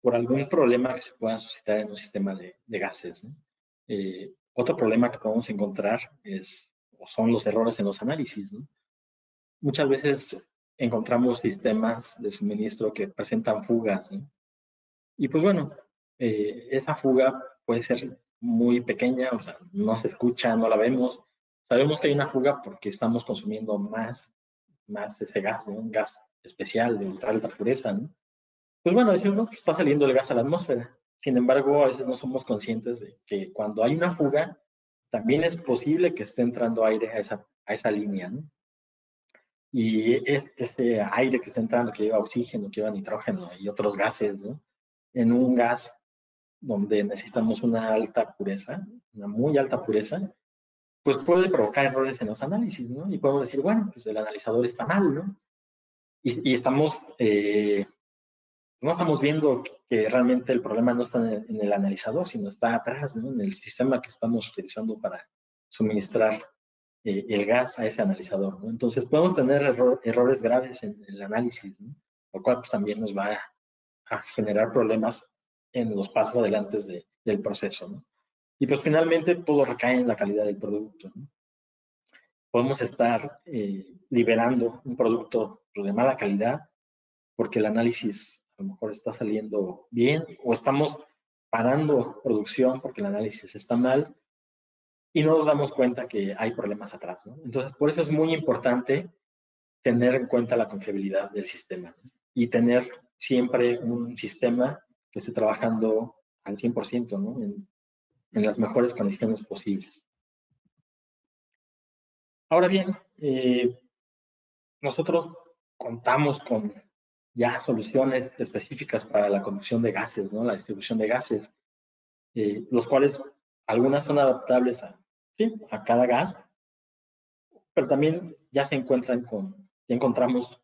Por algún problema que se pueda suscitar en un sistema de gases, ¿no? Otro problema que podemos encontrar son los errores en los análisis, ¿no? Muchas veces encontramos sistemas de suministro que presentan fugas, ¿no? Y pues bueno, esa fuga puede ser muy pequeña, o sea, no se escucha, no la vemos. Sabemos que hay una fuga porque estamos consumiendo más ese gas, ¿no? Un gas especial de ultra alta pureza, ¿no? pues bueno, decimos, no, pues está saliendo el gas a la atmósfera. Sin embargo, a veces no somos conscientes de que cuando hay una fuga, también es posible que esté entrando aire a esa línea, ¿no? Y ese aire que está entrando, que lleva oxígeno, que lleva nitrógeno y otros gases, ¿no? En un gas donde necesitamos una alta pureza, una muy alta pureza, pues puede provocar errores en los análisis, ¿no? Y podemos decir, bueno, pues el analizador está mal, ¿no? Y no estamos viendo que realmente el problema no está en el analizador, sino está atrás, ¿no? En el sistema que estamos utilizando para suministrar el gas a ese analizador, ¿no? Entonces podemos tener errores graves en el análisis, ¿no? Lo cual pues, también nos va a generar problemas en los pasos adelante del proceso, ¿no? Y pues finalmente todo recae en la calidad del producto, ¿no? Podemos estar liberando un producto pues, de mala calidad porque el análisis a lo mejor está saliendo bien o estamos parando producción porque el análisis está mal y no nos damos cuenta que hay problemas atrás, ¿no? Entonces, por eso es muy importante tener en cuenta la confiabilidad del sistema, ¿no? Y tener siempre un sistema que esté trabajando al 100%, ¿no? En las mejores condiciones posibles. Ahora bien, nosotros contamos con ya soluciones específicas para la conducción de gases, ¿no? La distribución de gases, los cuales algunas son adaptables ¿sí? a cada gas, pero también ya ya encontramos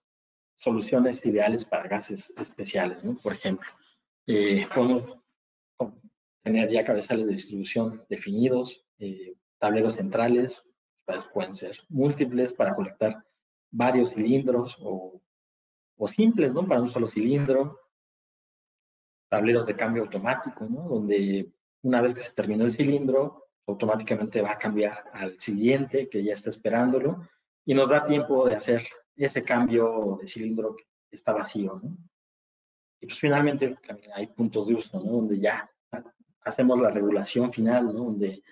soluciones ideales para gases especiales, ¿no? Por ejemplo, podemos tener ya cabezales de distribución definidos, tableros centrales, pueden ser múltiples para conectar varios cilindros o simples, ¿no? Para un solo cilindro, tableros de cambio automático, ¿no? Donde una vez que se terminó el cilindro, automáticamente va a cambiar al siguiente que ya está esperándolo y nos da tiempo de hacer ese cambio de cilindro que está vacío, ¿no? Y pues finalmente también hay puntos de uso, ¿no? Donde ya hacemos la regulación final, ¿no? Donde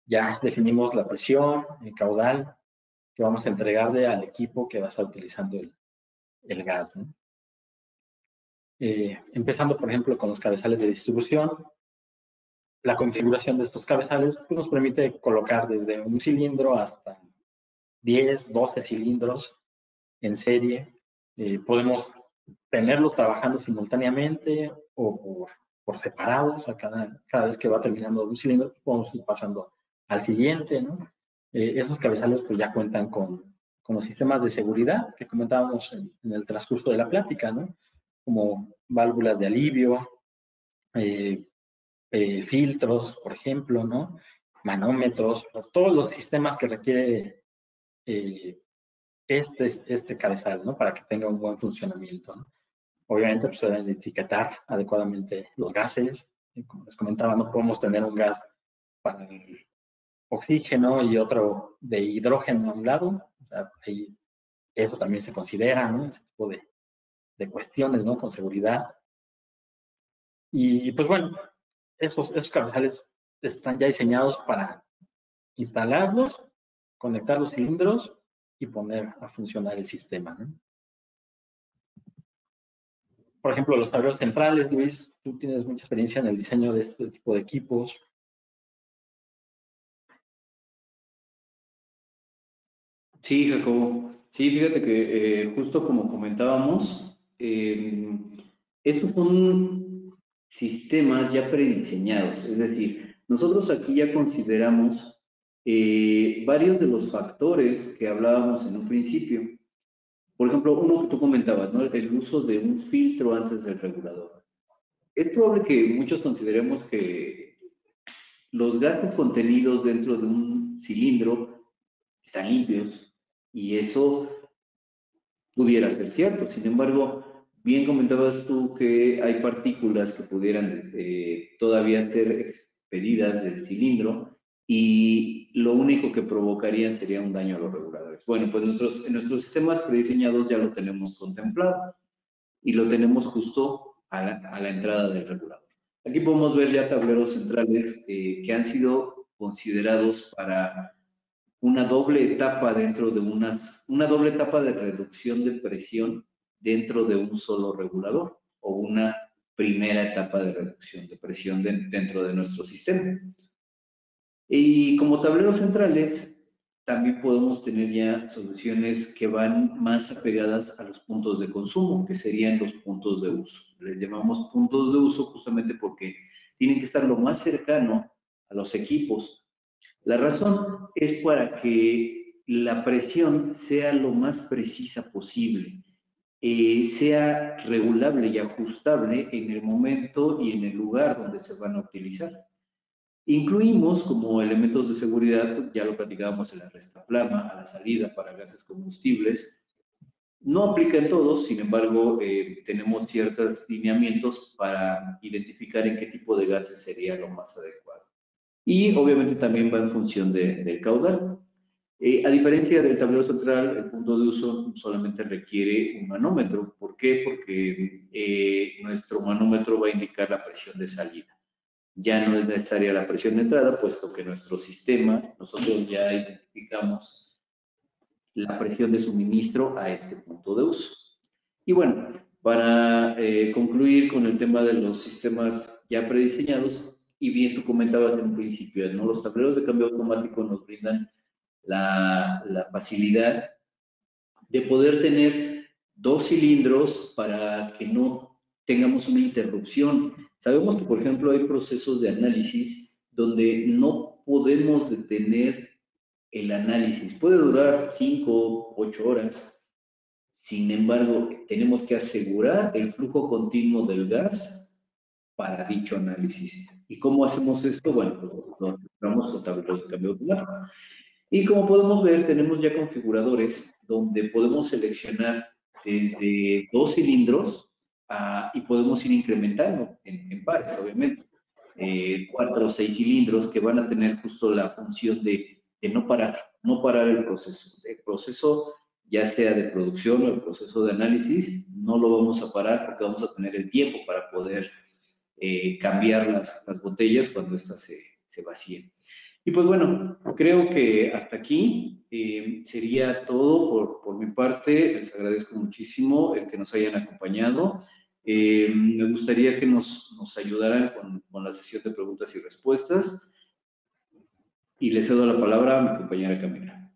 ya definimos la presión, el caudal que vamos a entregarle al equipo que va a estar utilizando el gas, ¿no? Empezando, por ejemplo, con los cabezales de distribución. La configuración de estos cabezales pues, nos permite colocar desde un cilindro hasta 10, 12 cilindros en serie. Podemos tenerlos trabajando simultáneamente o por separados. A cada vez que va terminando un cilindro, podemos ir pasando al siguiente, ¿no? Esos cabezales pues ya cuentan con los sistemas de seguridad que comentábamos en el transcurso de la plática, ¿no? Como válvulas de alivio, filtros, por ejemplo, ¿no? Manómetros, todos los sistemas que requiere este cabezal, ¿no? Para que tenga un buen funcionamiento, ¿no? Obviamente, pues se deben etiquetar adecuadamente los gases. Como les comentaba, no podemos tener un gas para el oxígeno y otro de hidrógeno a un lado. O sea, ahí eso también se considera, ¿no? Ese tipo de cuestiones, ¿no? Con seguridad. Y pues bueno, esos cabezales están ya diseñados para instalarlos, conectar los cilindros y poner a funcionar el sistema, ¿no? Por ejemplo, los tableros centrales, Luis, tú tienes mucha experiencia en el diseño de este tipo de equipos. Sí, Jacobo. Sí, fíjate que justo como comentábamos, estos son sistemas ya prediseñados. Es decir, nosotros aquí ya consideramos varios de los factores que hablábamos en un principio. Por ejemplo, uno que tú comentabas, ¿no? El uso de un filtro antes del regulador. Es probable que muchos consideremos que los gases contenidos dentro de un cilindro están limpios y eso pudiera ser cierto. Sin embargo, bien comentabas tú que hay partículas que pudieran todavía ser expelidas del cilindro y lo único que provocarían sería un daño a los reguladores. Bueno, pues en nuestros sistemas prediseñados ya lo tenemos contemplado y lo tenemos justo a la entrada del regulador. Aquí podemos ver ya tableros centrales que han sido considerados para una doble etapa dentro de una doble etapa de reducción de presión dentro de un solo regulador. o una primera etapa de reducción de presión dentro de nuestro sistema. Y como tableros centrales, también podemos tener ya soluciones que van más apegadas a los puntos de consumo, que serían los puntos de uso. Les llamamos puntos de uso justamente porque tienen que estar lo más cercano a los equipos. La razón es para que la presión sea lo más precisa posible, sea regulable y ajustable en el momento y en el lugar donde se van a utilizar. Incluimos como elementos de seguridad, ya lo platicábamos en la restaplama, a la salida para gases combustibles. No aplica en todos, sin embargo, tenemos ciertos lineamientos para identificar en qué tipo de gases sería lo más adecuado. Y obviamente también va en función del caudal. A diferencia del tablero central, el punto de uso solamente requiere un manómetro. ¿Por qué? Porque nuestro manómetro va a indicar la presión de salida. Ya no es necesaria la presión de entrada, puesto que nuestro sistema, nosotros ya identificamos la presión de suministro a este punto de uso. Y bueno, para concluir con el tema de los sistemas ya prediseñados, y bien tú comentabas en un principio, ¿no? Los tableros de cambio automático nos brindan la facilidad de poder tener 2 cilindros para que no tengamos una interrupción. Sabemos que, por ejemplo, hay procesos de análisis donde no podemos detener el análisis. Puede durar 5, 8 horas. Sin embargo, tenemos que asegurar el flujo continuo del gas para dicho análisis. ¿Y cómo hacemos esto? Bueno, lo hacemos con tableros de cambio automático. Y como podemos ver, tenemos ya configuradores donde podemos seleccionar desde 2 cilindros y podemos ir incrementando en pares, obviamente. 4 o 6 cilindros que van a tener justo la función de no parar el proceso. El proceso, ya sea de producción o el proceso de análisis, no lo vamos a parar porque vamos a tener el tiempo para poder cambiar las botellas cuando éstas se vacíen. Y pues bueno, creo que hasta aquí sería todo por mi parte. Les agradezco muchísimo el que nos hayan acompañado. Me gustaría que nos ayudaran con la sesión de preguntas y respuestas. Y le cedo la palabra a mi compañera Camila.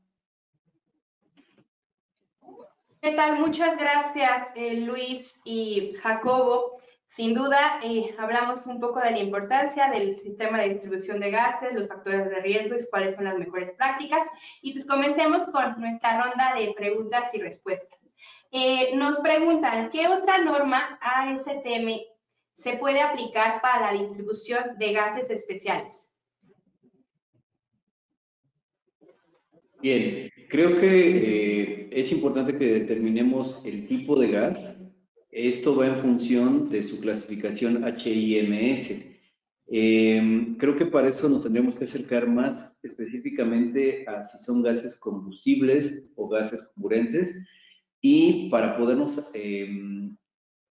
¿Qué tal? Muchas gracias, Luis y Jacobo. Sin duda, hablamos un poco de la importancia del sistema de distribución de gases, los factores de riesgo y cuáles son las mejores prácticas. Y pues comencemos con nuestra ronda de preguntas y respuestas. Nos preguntan, ¿qué otra norma ASTM se puede aplicar para la distribución de gases especiales? Bien, creo que es importante que determinemos el tipo de gas. Esto va en función de su clasificación HIMS. Creo que para eso nos tendríamos que acercar más específicamente a si son gases combustibles o gases comburentes y para podernos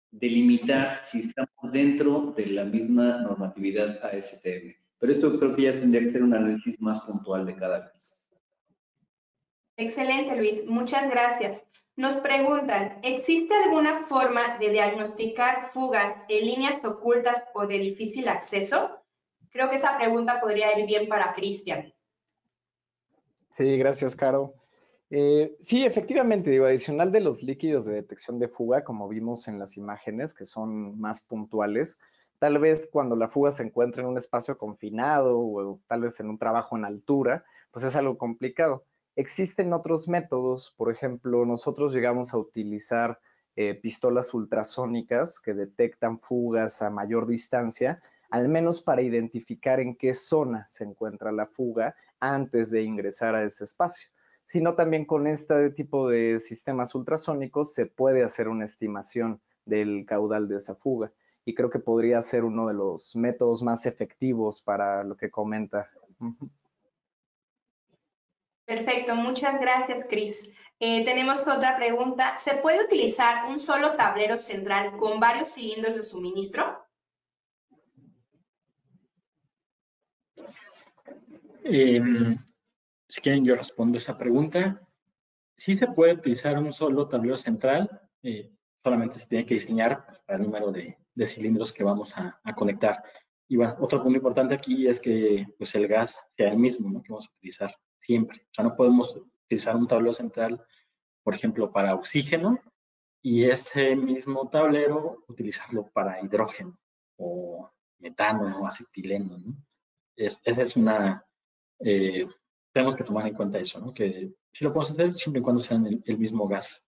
delimitar si estamos dentro de la misma normatividad ASTM. Pero esto creo que ya tendría que ser un análisis más puntual de cada gas. Excelente, Luis. Muchas gracias. Nos preguntan, ¿existe alguna forma de diagnosticar fugas en líneas ocultas o de difícil acceso? Creo que esa pregunta podría ir bien para Cristian. Sí, gracias, Caro. Sí, efectivamente, digo, adicional de los líquidos de detección de fuga, como vimos en las imágenes, que son más puntuales, tal vez cuando la fuga se encuentra en un espacio confinado o tal vez en un trabajo en altura, pues es algo complicado. Existen otros métodos, por ejemplo, nosotros llegamos a utilizar pistolas ultrasónicas que detectan fugas a mayor distancia, al menos para identificar en qué zona se encuentra la fuga antes de ingresar a ese espacio, sino también con este tipo de sistemas ultrasónicos se puede hacer una estimación del caudal de esa fuga. Y creo que podría ser uno de los métodos más efectivos para lo que comenta. Perfecto, muchas gracias, Cris. Tenemos otra pregunta. ¿Se puede utilizar un solo tablero central con varios cilindros de suministro? Si quieren, yo respondo esa pregunta. Sí se puede utilizar un solo tablero central. solamente se tiene que diseñar para el número de cilindros que vamos a conectar. Y bueno, otro punto importante aquí es que pues, el gas sea el mismo, ¿no? Que vamos a utilizar siempre. O sea, no podemos utilizar un tablero central, por ejemplo, para oxígeno y ese mismo tablero utilizarlo para hidrógeno o metano o acetileno, ¿no? Esa es una... tenemos que tomar en cuenta eso, ¿no? Que sí lo podemos hacer siempre y cuando sean el mismo gas.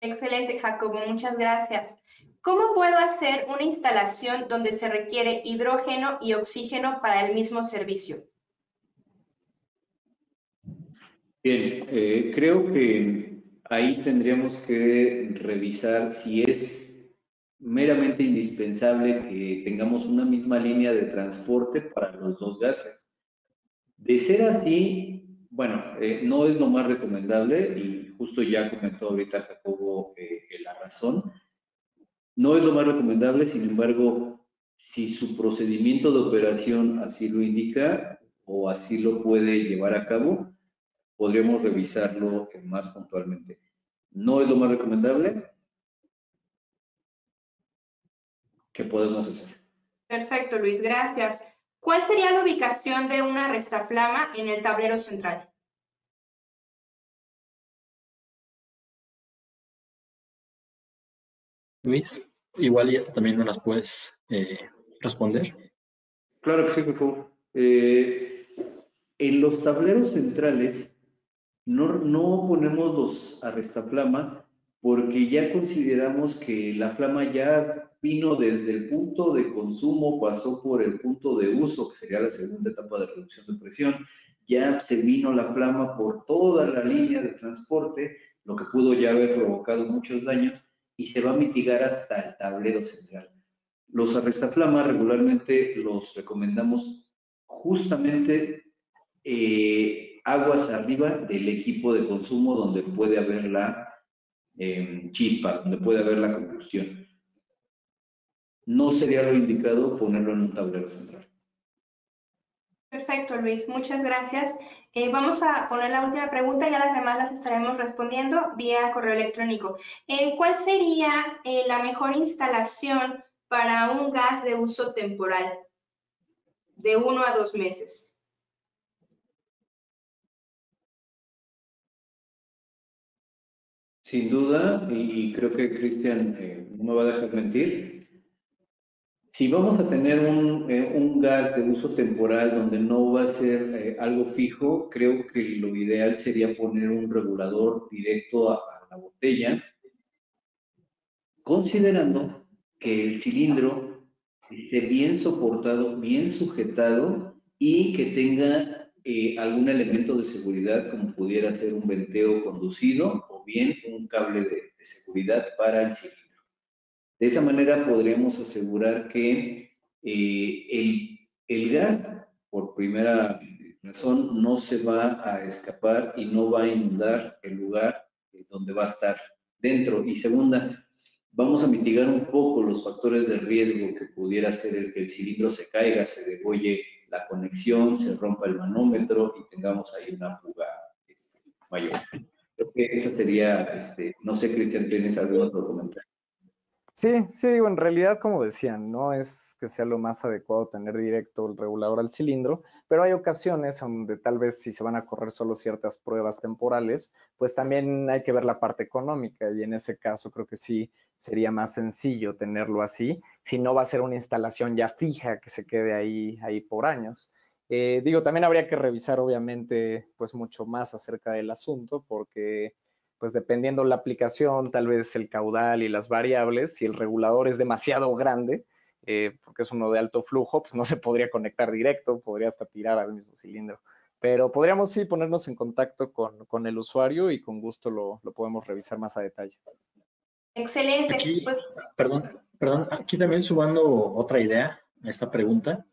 Excelente, Jacobo, muchas gracias. ¿Cómo puedo hacer una instalación donde se requiere hidrógeno y oxígeno para el mismo servicio? Bien, creo que ahí tendríamos que revisar si es meramente indispensable que tengamos una misma línea de transporte para los dos gases. De ser así, bueno, no es lo más recomendable y justo ya comentó ahorita Jacobo la razón. No es lo más recomendable, sin embargo, si su procedimiento de operación así lo indica o así lo puede llevar a cabo, podríamos revisarlo más puntualmente. No es lo más recomendable. ¿Qué podemos hacer? Perfecto, Luis, gracias. ¿Cuál sería la ubicación de una restaflama en el tablero central? Luis, igual y esta también no las puedes responder. Claro que sí, por favor. En los tableros centrales no ponemos los arrestaflama porque ya consideramos que la flama ya vino desde el punto de consumo, pasó por el punto de uso, que sería la segunda etapa de reducción de presión, ya se vino la flama por toda la línea de transporte, lo que pudo ya haber provocado muchos daños, y se va a mitigar hasta el tablero central. Los arrestaflamas regularmente los recomendamos justamente aguas arriba del equipo de consumo donde puede haber la chispa, donde puede haber la combustión. No sería lo indicado ponerlo en un tablero central. Perfecto, Luis, muchas gracias. Vamos a poner la última pregunta, ya las demás las estaremos respondiendo vía correo electrónico. ¿Cuál sería la mejor instalación para un gas de uso temporal de 1 a 2 meses? Sin duda, y creo que Cristian no me va a dejar mentir, si vamos a tener un gas de uso temporal donde no va a ser algo fijo, creo que lo ideal sería poner un regulador directo a la botella, considerando que el cilindro esté bien soportado, bien sujetado y que tenga algún elemento de seguridad como pudiera ser un venteo conducido o bien un cable de seguridad para el cilindro. De esa manera podríamos asegurar que el gas, por primera razón, no se va a escapar y no va a inundar el lugar donde va a estar dentro. Y segunda, vamos a mitigar un poco los factores de riesgo que pudiera ser el que el cilindro se caiga, se degolle la conexión, se rompa el manómetro y tengamos ahí una fuga mayor. Creo que esa sería, no sé, Cristian, ¿tienes algún otro comentario? Sí, sí, digo, en realidad, como decían, no es que sea lo más adecuado tener directo el regulador al cilindro, pero hay ocasiones donde tal vez si se van a correr solo ciertas pruebas temporales, pues también hay que ver la parte económica y en ese caso creo que sí sería más sencillo tenerlo así, si no va a ser una instalación ya fija que se quede ahí por años. Digo, también habría que revisar obviamente pues mucho más acerca del asunto porque pues dependiendo la aplicación, tal vez el caudal y las variables, si el regulador es demasiado grande, porque es uno de alto flujo, pues no se podría conectar directo, podría hasta tirar al mismo cilindro. Pero podríamos sí ponernos en contacto con el usuario y con gusto lo podemos revisar más a detalle. Excelente, Aquí, pues perdón, aquí también sumando otra idea a esta pregunta.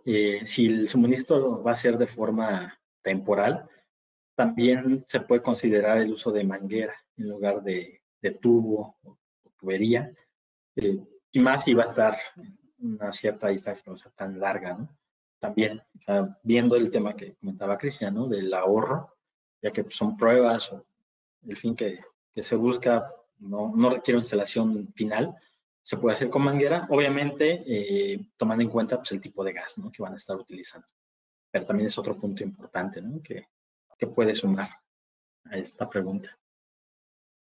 Si el suministro va a ser de forma temporal, también se puede considerar el uso de manguera en lugar de tubo o tubería, y más si va a estar una cierta distancia, no sea tan larga, ¿no? También, o sea, viendo el tema que comentaba Cristian, ¿no? Del ahorro, ya que son pruebas o el fin que que se busca no requiere una instalación final, se puede hacer con manguera, obviamente tomando en cuenta pues, el tipo de gas, ¿no?, que van a estar utilizando. Pero también es otro punto importante, ¿no?, que puede sumar a esta pregunta.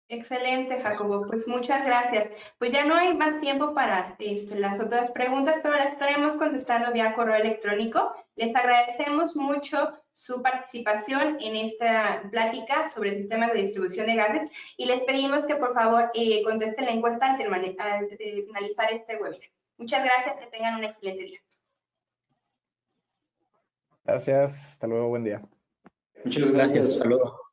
Excelente, Jacobo. Pues muchas gracias. Pues ya no hay más tiempo para las otras preguntas, pero las estaremos contestando vía correo electrónico. Les agradecemos mucho su participación en esta plática sobre sistemas de distribución de gases y les pedimos que por favor contesten la encuesta al finalizar este webinar. Muchas gracias, que tengan un excelente día. Gracias, hasta luego, buen día. Muchas gracias. Gracias, hasta luego.